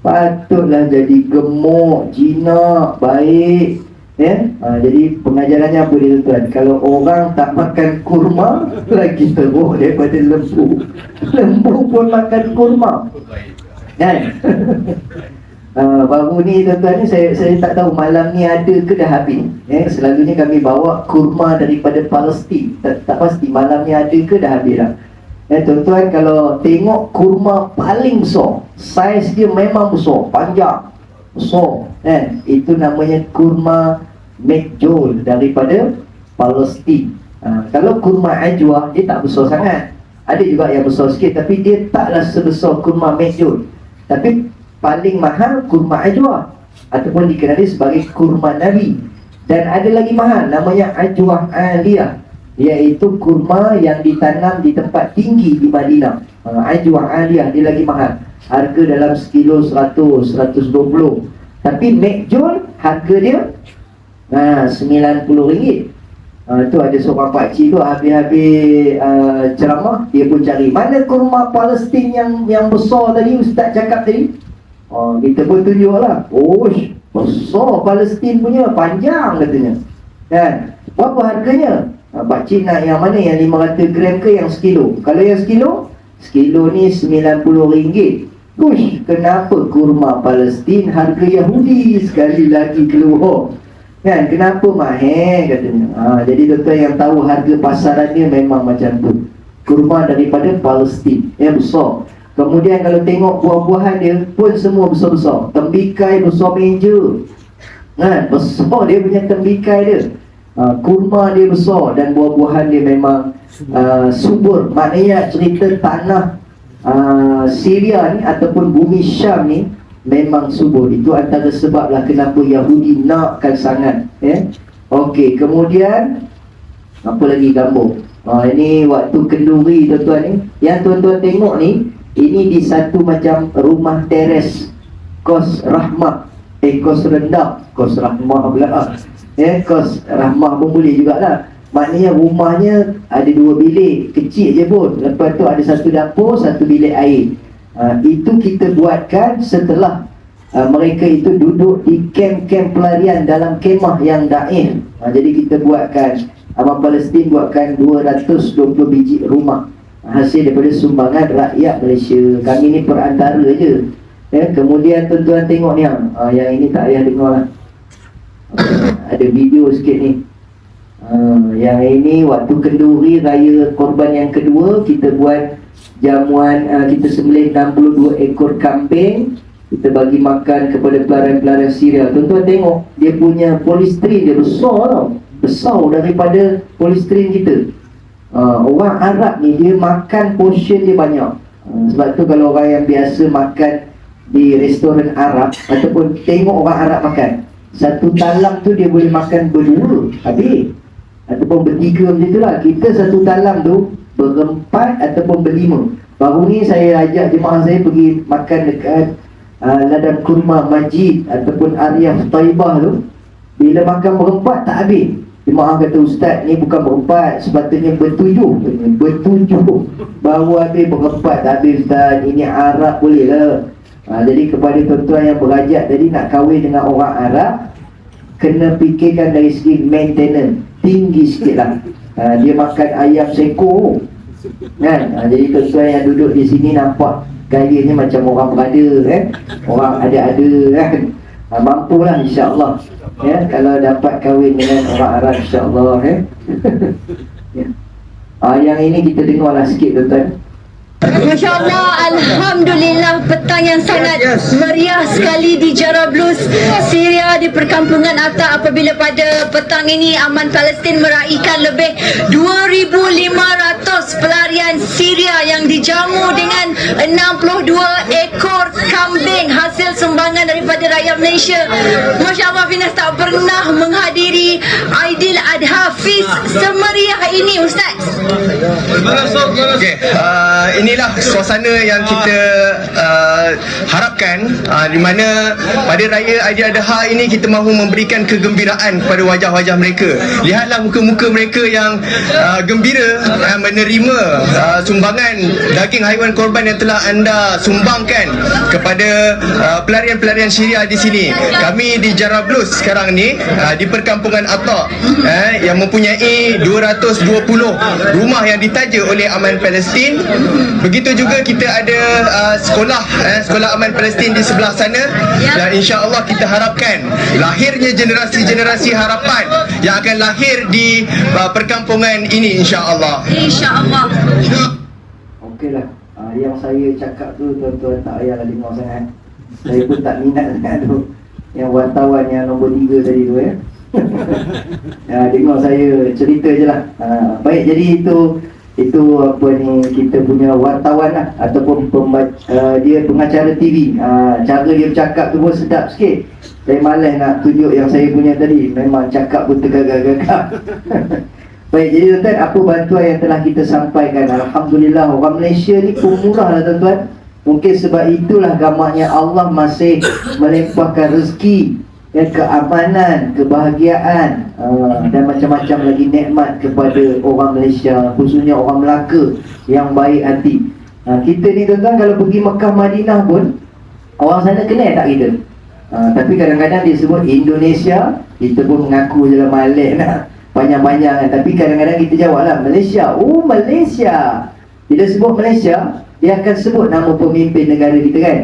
Patutlah jadi gemuk, jinak, baik. Jadi pengajarannya apa dia tuan? Kalau orang tak makan kurma, lagi teruk daripada lembu. Lembu pun makan kurma kan? Baru ni tuan-tuan ni saya tak tahu malam ni ada ke dah habis. Selalunya kami bawa kurma daripada Palestin. Tak pasti malam ni ada ke dah habis lah. Tuan-tuan, kalau tengok kurma paling besar, saiz dia memang besar, panjang, besar, itu namanya kurma Mekjol daripada Palestin. Kalau kurma ajwa, dia tak besar sangat. Ada juga yang besar sikit, tapi dia taklah sebesar kurma Mekjol. Tapi paling mahal kurma ajwa, ataupun dikenali sebagai kurma Nabi. Dan ada lagi mahal, namanya ajwa aliyah, iaitu kurma yang ditanam di tempat tinggi di Madinah. Ajwa aliyah dia lagi mahal, harga dalam sekilo 100, 120. Tapi Mekjol harga dia RM90. Tu ada seorang pakcik tu habis-habis ceramah, dia pun cari mana kurma Palestin yang besar tadi ustaz cakap tadi. Kita pun tunjuk lah. Besar Palestin punya, panjang katanya kan. Berapa harganya? Pakcik nak yang mana, yang 500 gram ke yang sekilo? Kalau yang sekilo ni RM90. Kenapa kurma Palestin harga Yahudi sekali lagi keluar kan? Kenapa mahal katanya. Jadi tuan-tuan yang tahu harga pasaran dia memang macam tu. Kurma daripada Palestin yang besar. Kemudian kalau tengok buah-buahan dia pun semua besar-besar. Tembikai besar meja kan? Besar dia punya tembikai dia. Kurma dia besar dan buah-buahan dia memang subur. Maknanya cerita tanah Syria ni ataupun bumi Syam ni memang subur. Itu antara sebablah kenapa Yahudi nakkan sangat. Okey, kemudian apa lagi gambar? Ini waktu kenduri tuan-tuan ni. Yang tuan-tuan tengok ni, ini di satu macam rumah teres, kos rahmah, kos rendah, kos rahmah pula. Kos rahmah pun boleh jugalah. Maknanya rumahnya ada 2 bilik kecil je pun. Lepas tu ada satu dapur, satu bilik air. Itu kita buatkan setelah mereka itu duduk di kem-kem pelarian dalam kemah yang daif. Jadi kita buatkan, Abang Palestin buatkan 220 biji rumah, hasil daripada sumbangan rakyat Malaysia. Kami ni perantara je. Kemudian tuan-tuan tengok ni, yang ini tak payah dengar lah. Ada video sikit ni. Yang ini waktu kenduri raya korban yang kedua, kita buat jamuan, kita sembelih 62 ekor kambing, kita bagi makan kepada pelarian-pelarian Syria. Tuan-tuan tengok, dia punya polistrin dia besar tau. Besar daripada polistrin kita. Orang Arab ni dia makan portion dia banyak. Sebab tu kalau orang yang biasa makan di restoran Arab ataupun tengok orang Arab makan, satu talam tu dia boleh makan berdua habis, ataupun bertiga macam tu lah. Kita satu talam tu berempat ataupun berlima. Baru ni saya ajak jemaah saya pergi makan dekat ladang kurma Majid ataupun Ariyah Taibah tu. Bila makan berempat tak habis. Jemaah kata, ustaz ni bukan berempat, sepatutnya bertujuh. Bertujuh baru habis, berempat tak habis ustaz. Ini Arab boleh lah. Jadi kepada tuan-tuan yang berajak tadi nak kahwin dengan orang Arab, kena fikirkan dari segi maintenance tinggi sikit lah. Dia makan ayam seko, Kan? Jadi tuan-tuan yang duduk di sini nampak gayanya macam orang berada, orang ada-ada kan. Mampulah insya-Allah. Ya, kalau dapat kahwin dengan orang Arab insya-Allah ya. Yang ini kita dengarlah sikit tuan-tuan. Masya Allah, Alhamdulillah, petang yang sangat meriah sekali di Jarablus, Syria, di perkampungan Atta, apabila pada petang ini Aman Palestin meraihkan lebih 2,500 pelarian Syria yang dijamu dengan 62 ekor kambing hasil sumbangan daripada rakyat Malaysia. Masya Allah, Finas tak pernah menghadiri Aidil Adha Feast semeriah ini, Ustaz. Okay, inilah suasana yang kita harapkan, di mana pada raya Aidil Adha ini kita mahu memberikan kegembiraan kepada wajah-wajah mereka. Lihatlah muka-muka mereka yang gembira menerima sumbangan daging haiwan korban yang telah anda sumbangkan kepada pelarian-pelarian Syria di sini. Kami di Jarablus sekarang ni di perkampungan Atta yang mempunyai 220 rumah yang ditaja oleh Aman Palestin. Begitu juga kita ada sekolah Aman Palestin di sebelah sana, dan insya-Allah kita harapkan lahirnya generasi-generasi harapan yang akan lahir di perkampungan ini, insya-Allah. Insya-Allah. Okeylah. Yang saya cakap tu tuan-tuan tak payahlah dengar sangat. Saya pun tak minat sangat tu. Yang wartawan yang nombor 3 tadi tu dengar saya cerita je lah. Baik, jadi itu apa ni, kita punya wartawan lah, ataupun dia pengacara TV. Cara dia bercakap tu pun sedap sikit. Saya malas nak tunjuk yang saya punya tadi. Memang cakap pun tergagap-gagap. Baik, jadi tuan-tuan, apa bantuan yang telah kita sampaikan? Alhamdulillah, orang Malaysia ni pemurah lah tuan-tuan. Mungkin sebab itulah gamaknya Allah masih melimpahkan rezeki, keamanan, kebahagiaan, dan macam-macam lagi nikmat kepada orang Malaysia, khususnya orang Melaka yang baik hati. Kita ni tuan-tuan, kalau pergi Mekah Madinah pun orang sana kenal tak kita? Tapi kadang-kadang dia sebut Indonesia, kita pun mengaku je lah Malik nak panjang-panjang kan. Tapi kadang-kadang kita jawab lah Malaysia. Oh, Malaysia. Bila sebut Malaysia, dia akan sebut nama pemimpin negara kita kan.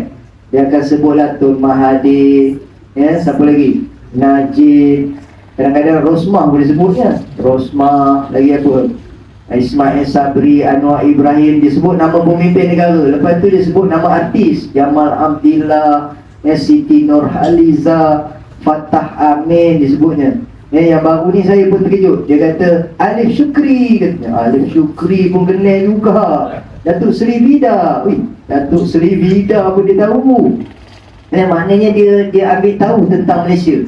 Dia akan sebutlah Tun Mahathir, siapa lagi? Najib. Kadang-kadang Rosmah boleh sebutnya. Rosmah, lagi apa? Ismail Sabri, Anwar Ibrahim. Dia sebut nama pemimpin negara. Lepas tu dia sebut nama artis, Jamal Abdillah, Siti Nurhaliza, Fatah Amin disebutnya. Yang baru ni saya pun terkejut. Dia kata Alif Syukri, katanya. Alif Syukri pun kenal juga. Datuk Seri Vida. Datuk Seri Vida pun dia tahu. Maknanya dia ambil tahu tentang Malaysia.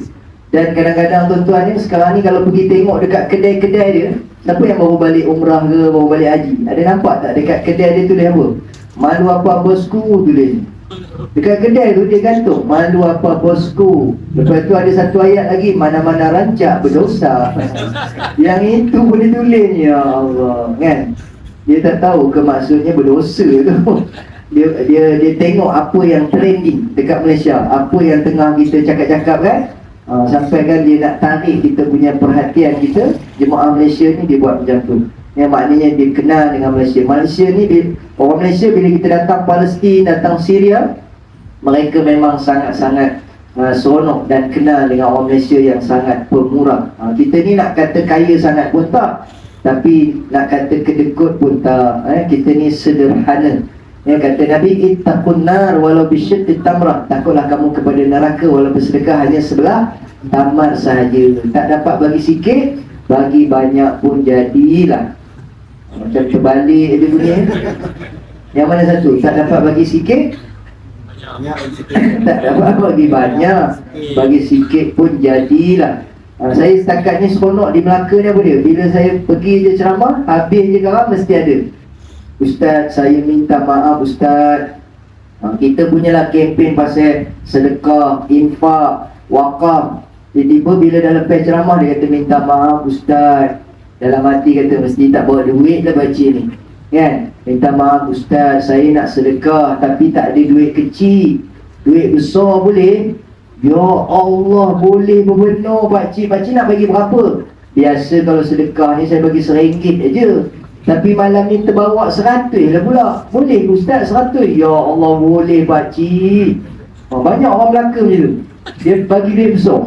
Dan kadang-kadang tuan-tuan ni sekarang ni kalau pergi tengok dekat kedai-kedai dia, siapa yang baru balik umrah ke, baru balik haji, ada nampak tak dekat kedai dia tulis apa? Malu apa bosku tulis. Dekat kedai tu dia gantung malu apa bosku. Lepas tu ada satu ayat lagi, mana-mana rancak berdosa. Yang itu boleh tulis, ya Allah kan. Dia tak tahu ke maksudnya berdosa tu. Dia tengok apa yang trending dekat Malaysia, apa yang tengah kita cakap-cakap kan. Sampai kan dia nak tarik kita punya perhatian kita. Jemaah Malaysia ni dia buat macam tu. Yang maknanya dia kenal dengan Malaysia. Malaysia ni, orang Malaysia bila kita datang Palestin, datang Syria, mereka memang sangat-sangat seronok dan kenal dengan orang Malaysia yang sangat pemurah. Kita ni nak kata kaya sangat pun tak, tapi nak kata kedekut pun tak. Kita ni sederhana. Kata Nabi, ittaqun nar walau bisyqqi tamrah. Takutlah kamu kepada neraka walaupun sedekah hanya sebelah tamar sahaja. Tak dapat bagi sikit, bagi banyak pun jadilah. Macam terbalik dia punya. Yang mana satu? Tak dapat bagi sikit, tak dapat bagi banyak, bagi sikit pun jadilah. Saya setakat ni seronok di Melaka ni apa dia? Bila saya pergi je ceramah, habis je kawan mesti ada, Ustaz, saya minta maaf Ustaz, kita punyalah kempen pasal sedekah, infak, wakaf. Tiba-tiba bila dah lepas ceramah dia kata minta maaf Ustaz. Dalam hati kata mesti tak bawa duit lah baca ni kan. Minta maaf Ustaz, saya nak sedekah tapi tak ada duit kecil. Duit besar boleh? Ya Allah, boleh berbenar pakcik. Pakcik nak bagi berapa? Biasa kalau sedekah ni saya bagi RM1 aja. Tapi malam ni terbawa 100 lah pula. Boleh ke Ustaz 100? Ya Allah boleh pakcik. Banyak orang Melaka macam tu. Dia bagi duit besar.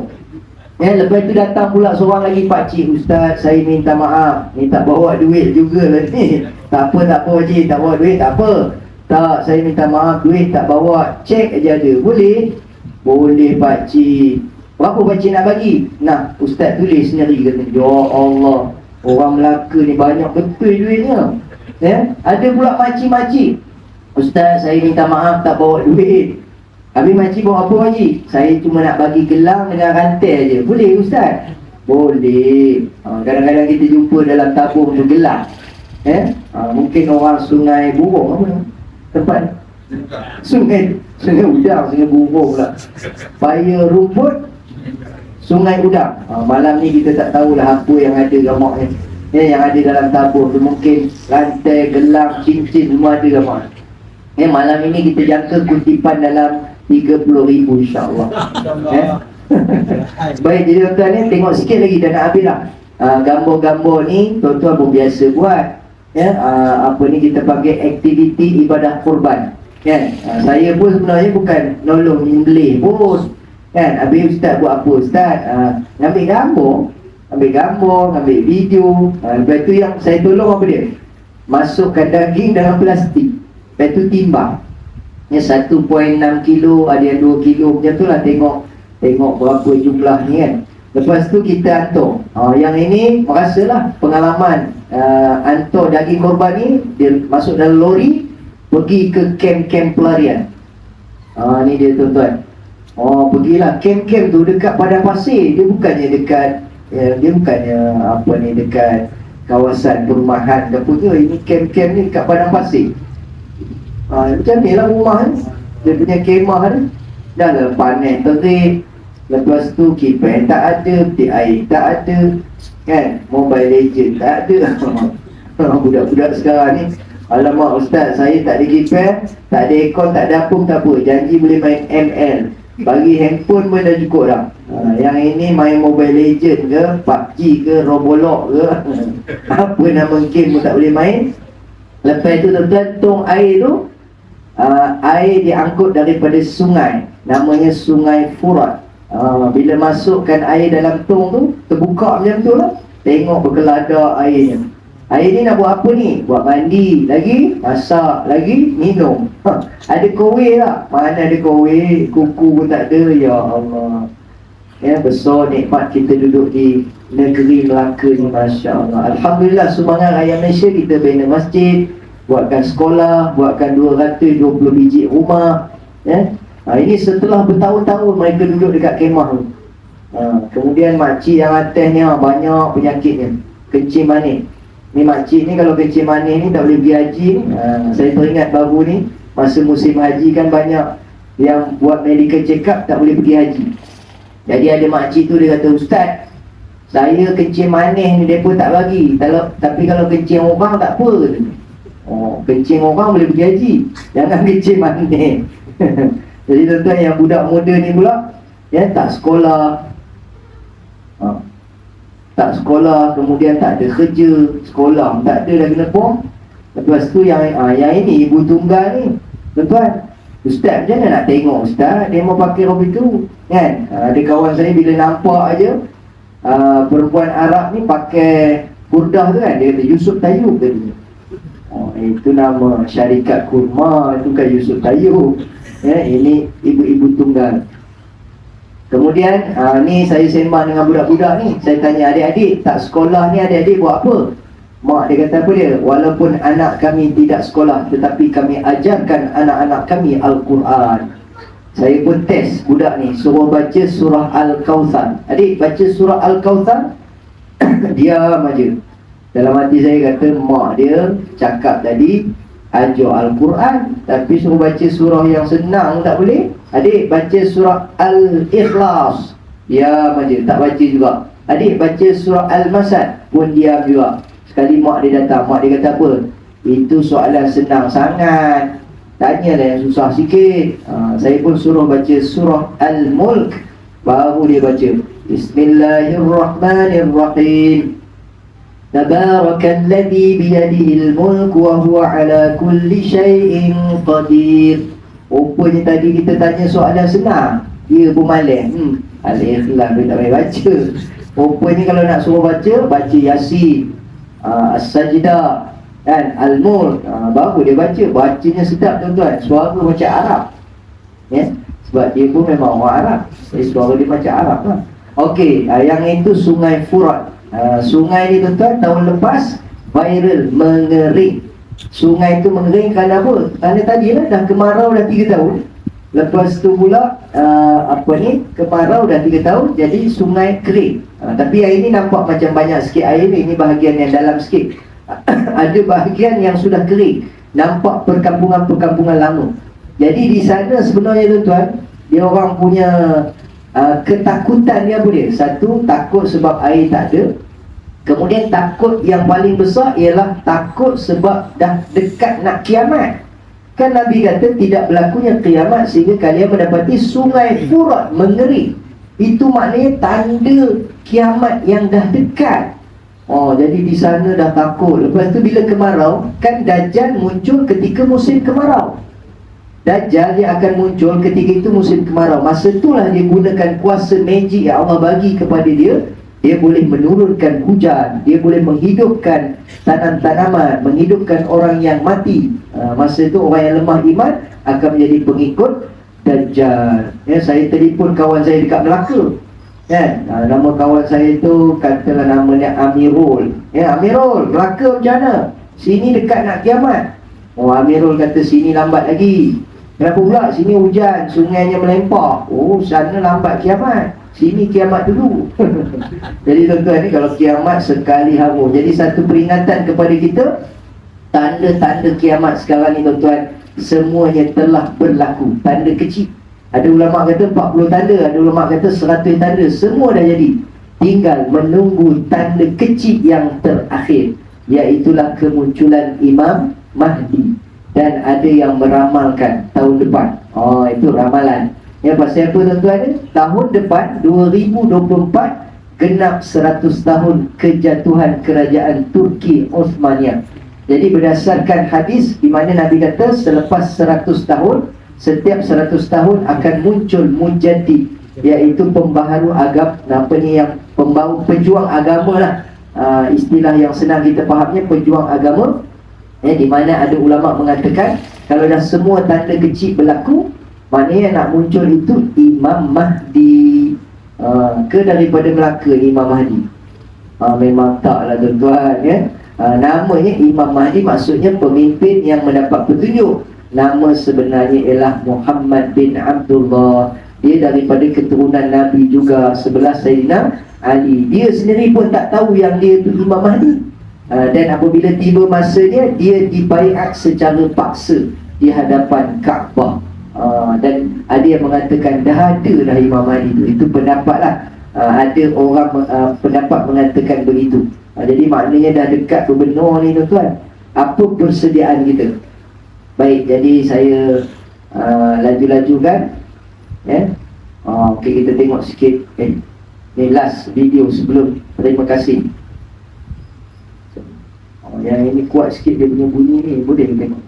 Lepas tu datang pula seorang lagi, pakcik Ustaz saya minta maaf, minta bawa duit juga lah ni. Tak apa pakcik, tak bawa duit tak apa. Tak, saya minta maaf, duit tak bawa, cek aja ada. Boleh? Boleh pakcik. Berapa pakcik nak bagi? Nah, Ustaz tulis sendiri kata. Ya Allah, orang Melaka ni banyak betul duitnya. Ada pula makcik-makcik, Ustaz saya minta maaf tak bawa duit. Habis makcik bawa apa pakcik? Saya cuma nak bagi gelang dengan rantai je. Boleh Ustaz? Boleh. Kadang-kadang kita jumpa dalam tabung tu gelang. Mungkin orang Sungai Burung apa tempat? Sungai Udang, Sungai Burung pula. Paya Rumput, Sungai Udang. Malam ni kita tak tahulah apa yang ada gamak ni. Yang ada dalam tabung tu mungkin rantai, gelang, cincin semua ada gamak. Malam ini kita jangka kutipan dalam 30,000 insyaAllah. Baik, jadi tuan-tuan ni tengok sikit lagi dah nak habis lah. Gambar-gambar ni tuan-tuan pun biasa buat. Apa ni kita panggil aktiviti ibadah kurban. Saya pun sebenarnya bukan nolong English pun. Habis Ustaz buat apa Ustaz? Ambil gambar, ambil video. Lepas tu yang saya tolong apa dia? Masukkan daging dalam plastik. Lepas tu timbang. 1.6 kilo, ada yang 2 kilo macam tu lah, tengok berapa jumlah ni kan. Lepas tu kita hantar. Yang ini merasalah pengalaman hantar daging korban ni, dia masuk dalam lori pergi ke kem-kem pelarian. Ni dia tuan-tuan. Pergilah kem-kem tu dekat padang pasir. Dia bukannya dekat dekat kawasan perumahan ke punya. Ini kem-kem ni dekat padang pasir. Macam ni lah rumah ni. Dia punya kemah ni. Dah lah panen terik. Lepas tu kipas tak ada, peti air tak ada, kan? Mobile Legend tak ada. Budak-budak sekarang ni, alamak Ustaz saya tak ada kipas, tak ada aircon, tak ada apa, tak apa. Janji boleh main ML. Bagi handphone pun dah cukup dah. Yang ini main Mobile Legend ke, PUBG ke, Roblox ke, apa nama game pun tak boleh main. Lepas tu tuan-tuan, tong air tu, air diangkut daripada sungai, namanya Sungai Furat. Bila masukkan air dalam tong tu, terbuka macam tu lah, tengok berkelada airnya. Air ni nak buat apa ni? Buat mandi lagi, masak lagi, minum. Ada kowe tak? Mana ada kowe? Kuku pun tak ada. Ya Allah. Besar nikmat kita duduk di negeri Melaka ni, Masya Allah. Alhamdulillah, sumbangan rakyat Malaysia kita bina masjid, buatkan sekolah, buatkan 220 biji rumah. Ini setelah bertahun-tahun mereka duduk dekat kemah tu. Kemudian makcik yang atas ni banyak penyakitnya, kencing manis. Ni makcik ni kalau kencing manis ni tak boleh pergi haji ni. Saya teringat baru ni masa musim haji kan banyak yang buat medical check up tak boleh pergi haji. Jadi ada makcik tu dia kata, Ustaz saya kencing manis ni mereka tak bagi, tapi kalau kencing orang tak apa. Kencing orang boleh pergi haji, jangan kencing manis. Jadi tuan-tuan yang budak muda ni pula tak sekolah, kemudian tak ada kerja, sekolah tak ada dah kena bom. Lepas tu yang ini ibu tunggal ni, tuan-tuan, Ustaz macam mana nak tengok Ustaz dia mau pakai rompi tu kan? Ada kawan saya bila nampak aja perempuan Arab ni pakai kurdah tu kan, dia kata Yusuf Tayyub tadi. Itu nama syarikat kurma, itu kan Yusuf Tayyub. Ini ibu-ibu tunggal. Kemudian ni saya sembang dengan budak-budak ni. Saya tanya adik-adik, tak sekolah ni adik-adik buat apa? Mak dia kata apa dia? Walaupun anak kami tidak sekolah, tetapi kami ajarkan anak-anak kami Al-Quran. Saya pun test budak ni, suruh baca surah Al-Kawthar. Adik baca surah Al-Kawthar. Diam aja. Dalam hati saya kata, mak dia cakap tadi ajar Al-Quran, tapi suruh baca surah yang senang tak boleh. Adik baca surah Al-Ikhlas, diam aja, tak baca juga. Adik baca surah Al-Masad, pun diam juga. Sekali mak dia datang, mak dia kata apa? Itu soalan senang sangat, tanyalah yang susah sikit. Saya pun suruh baca surah Al-Mulk, baru dia baca Bismillahirrahmanirrahim. Tabarakalladzi biyadihil mulku wa huwa ala kulli syai'in qadir. Rupanya tadi kita tanya soalan senang, dia pun malas. Al-Ikhlas dia tak payah baca. Rupanya kalau nak suruh baca Yasin, As-Sajdah kan, Al-Mulk, baru dia baca. Bacanya sedap tuan-tuan, suara macam Arab. Ya, sebab dia pun memang orang Arab, jadi suara dia macam Arab lah. Okey, yang itu Sungai Furat. Sungai ni tuan-tuan tahun lepas viral mengering. Sungai tu mengering kerana apa? Kerana tadi lah dah kemarau dah 3 tahun. Lepas tu pula kemarau dah 3 tahun, jadi sungai kering. Tapi hari ni nampak macam banyak sikit air ni. Ini bahagian yang dalam sikit. Ada bahagian yang sudah kering, nampak perkampungan-perkampungan lama. Jadi di sana sebenarnya tuan-tuan, dia orang punya ketakutan dia apa dia? Satu, takut sebab air tak ada. Kemudian takut yang paling besar ialah takut sebab dah dekat nak kiamat. Kan Nabi kata tidak berlakunya kiamat sehingga kalian mendapati Sungai Furat mengering. Itu maknanya tanda kiamat yang dah dekat. Jadi di sana dah takut. Lepas tu bila kemarau, kan Dajjal muncul ketika musim kemarau. Dajjal dia akan muncul ketika itu musim kemarau. Masa itulah dia gunakan kuasa magic yang Allah bagi kepada dia. Dia boleh menurunkan hujan, dia boleh menghidupkan tanam-tanaman, menghidupkan orang yang mati. Masa itu orang yang lemah iman akan menjadi pengikut Dajjal. Ya, saya telefon kawan saya dekat Melaka. Kan? Nama kawan saya itu katalah namanya Amirul. Ya, Amirul, Melaka macam mana? Sini dekat nak kiamat. Amirul kata sini lambat lagi. Kenapa pula? Sini hujan, sungainya melempak. Sana lambat kiamat, sini kiamat dulu. Jadi tuan-tuan ni kalau kiamat sekali harum. Jadi satu peringatan kepada kita, tanda-tanda kiamat sekarang ni tuan-tuan, semuanya telah berlaku. Tanda kecil, ada ulama kata 40 tanda, ada ulama kata 100 tanda. Semua dah jadi, tinggal menunggu tanda kecil yang terakhir, iaitulah kemunculan Imam Mahdi. Dan ada yang meramalkan tahun depan. Itu ramalan. Ya, pasal apa tuan-tuan ni? Tahun depan 2024 genap 100 tahun kejatuhan kerajaan Turki Osmaniyah. Jadi berdasarkan hadis di mana Nabi kata selepas 100 tahun, setiap 100 tahun akan muncul mujaddid, iaitu pembaharu agama, yang pejuang agama lah. Istilah yang senang kita fahamnya pejuang agama. Di mana ada ulama mengatakan kalau dah semua tanda kecil berlaku, maknanya yang nak muncul itu Imam Mahdi. Ke daripada Melaka Imam Mahdi? Memang taklah tuan-tuan ya. Namanya Imam Mahdi maksudnya pemimpin yang mendapat petunjuk. Nama sebenarnya ialah Muhammad bin Abdullah. Dia daripada keturunan Nabi juga, sebelah Sayyidina Ali. Dia sendiri pun tak tahu yang dia itu Imam Mahdi. Dan apabila tiba masanya, dia dibaiat secara paksa di hadapan Kaabah. Dan ada yang mengatakan dah ada dah Imam Mahdi itu. Itu pendapat lah. Ada orang pendapat mengatakan begitu. Jadi maknanya dah dekat berbenar ni tuan-tuan. Apa persediaan kita? Baik, jadi saya laju-lajukan ya. Okey, kita tengok sikit. Ni last video sebelum terima kasih. Yang ini kuat sikit dia punya bunyi ni, boleh tengok.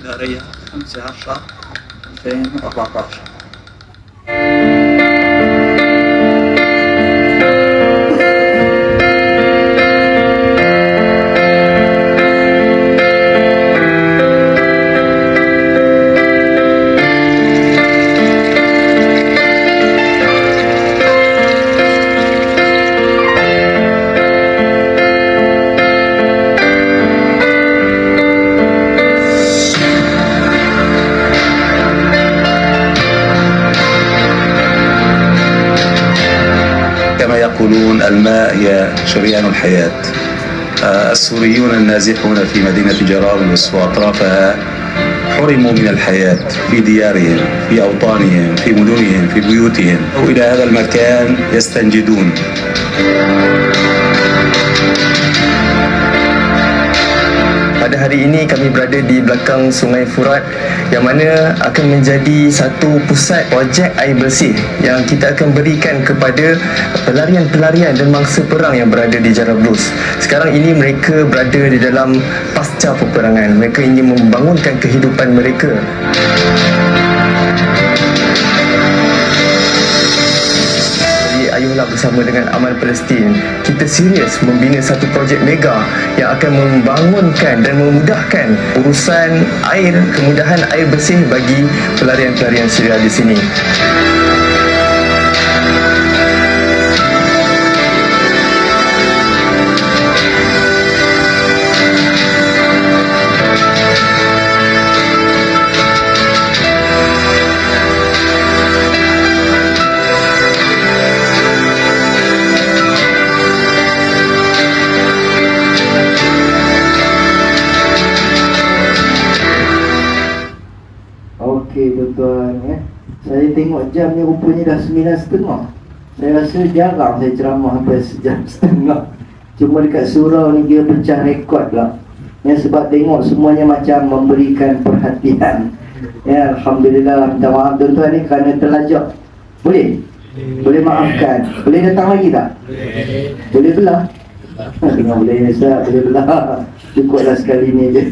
دارية 15/2014. يقولون الماء هي شريان الحياة. السوريون النازحون في مدينة جرابلس وأطرافها حرموا من الحياة في ديارهم في أوطانهم في مدنهم في بيوتهم وإلى هذا المكان يستنجدون. Pada hari ini kami berada di belakang Sungai Furat yang mana akan menjadi satu pusat projek air bersih yang kita akan berikan kepada pelarian-pelarian dan mangsa perang yang berada di Jarablus. Sekarang ini mereka berada di dalam pasca peperangan. Mereka ingin membangunkan kehidupan mereka. Ayolah bersama dengan Amal Palestin kita serius membina satu projek mega yang akan membangunkan dan memudahkan urusan air, kemudahan air bersih bagi pelarian-pelarian Syria di sini. Okey tuan-tuan ya. Saya tengok jam ni rupanya dah 9.30. Saya rasa jarang saya ceramah sampai sejam setengah. Cuma dekat surau ni dia pecah rekod lah. Ya, sebab tengok semuanya macam memberikan perhatian. Ya, Alhamdulillah. Minta maaf tuan-tuan ni kerana terlajak. Boleh? Boleh maafkan. Boleh datang lagi tak? Boleh belah? Tengok boleh Ustaz, boleh belah. Cukuplah sekali ni je.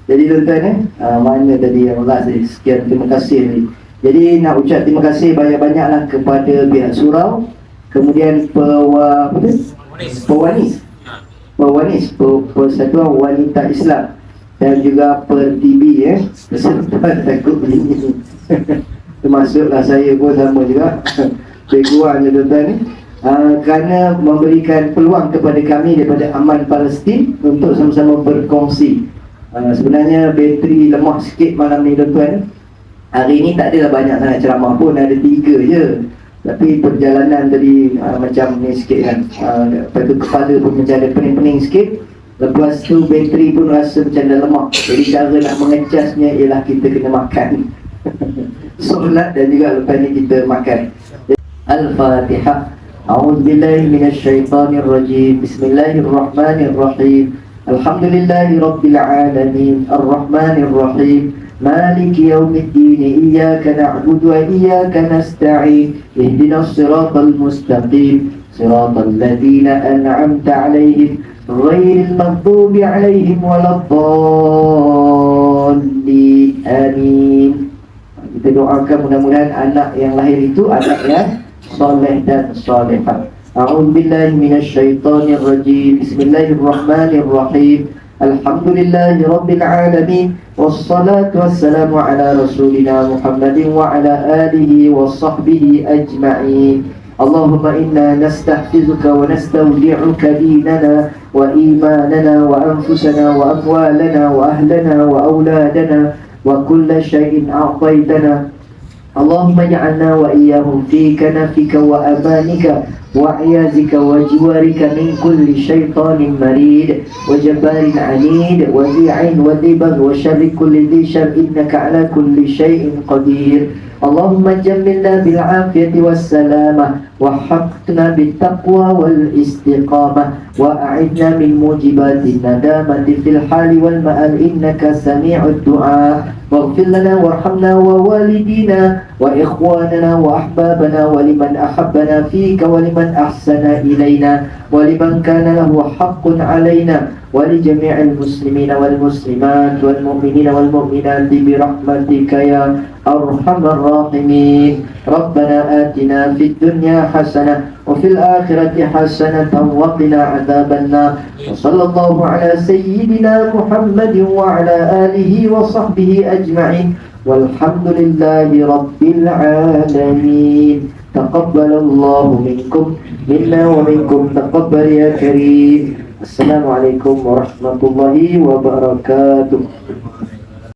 Jadi tuan-tuan mana tadi Allah sekian terima kasih ni. Jadi nak ucap terima kasih banyak-banyaklah kepada pihak surau, kemudian Perwanis Persatuan Wanita Islam dan juga Pertibi Persatuan takut begini. Termasuklah saya pun sama juga. Lebih kurang je tuan-tuan ni. Kerana memberikan peluang kepada kami daripada Aman Palestin untuk sama-sama berkongsi. Sebenarnya bateri lemah sikit malam ni tuan-tuan. Hari ni tak adalah banyak sangat ceramah pun, ada 3 je. Tapi perjalanan tadi macam ni sikit kan. Lepas tu kepala pun macam ada pening-pening sikit. Lepas tu bateri pun rasa macam dah lemah. Jadi cara nak mengecasnya ialah kita kena makan. Solat dan juga lepas ni kita makan. Al-Fatihah. A'udzubillahi minasyaitanirrajim. Bismillahirrahmanirrahim. Alhamdulillahi Rabbil Alamin. Ar-Rahmanir-Rahim. مالك يوم الدين إياك نعبد وإياك نستعين اهدنا الصراط المستقيم صراط الذين أنعمت عليهم غير المغضوب عليهم ولا الضالين آمين. Kita doakan mudah-mudahan anak yang lahir itu anak yang soleh dan solehah. A'udzubillahi minasyaitonir rajim. Bismillahirrahmanirrahim. Alhamdulillahi Rabbil Alamin. Wassalatu wassalamu ala rasulina Muhammadin wa ala alihi wa sahbihi ajma'in. Allahumma inna nastahfizuka wa nastawdi'uka dinana wa imanana wa anfusana wa amwalana wa ahlana wa awladana wa kulla shay'in a'taytana. Allahumma ja'alna wa iyyahum fi kanafika wa amanika وعياذك وجوارك من كل شيطان مريد وجبار عنيد وذي عين وذي بغ وشر كل ذي شر إنك على كل شيء قدير. اللهم جملنا بالعافية والسلامة وحقنا بالتقوى والاستقامة وأعذنا من موجبات الندامة في الحال والمآل إنك سميع الدعاء. واغفر لنا وارحمنا ووالدينا وإخواننا وأحبابنا ولمن أحبنا فيك ولمن أحسن إلينا ولمن كان له حق علينا ولجميع المسلمين والمسلمات والمؤمنين والمؤمنات برحمتك يا أرحم الراحمين. ربنا آتنا في الدنيا حسنة وفي الآخرة حسنة وقنا عذاب النار. وصلى الله على سيدنا محمد وعلى آله وصحبه أجمعين والحمد لله رب العالمين. تقبل الله منكم منا ومنكم تقبل يا كريم. السلام عليكم ورحمة الله وبركاته.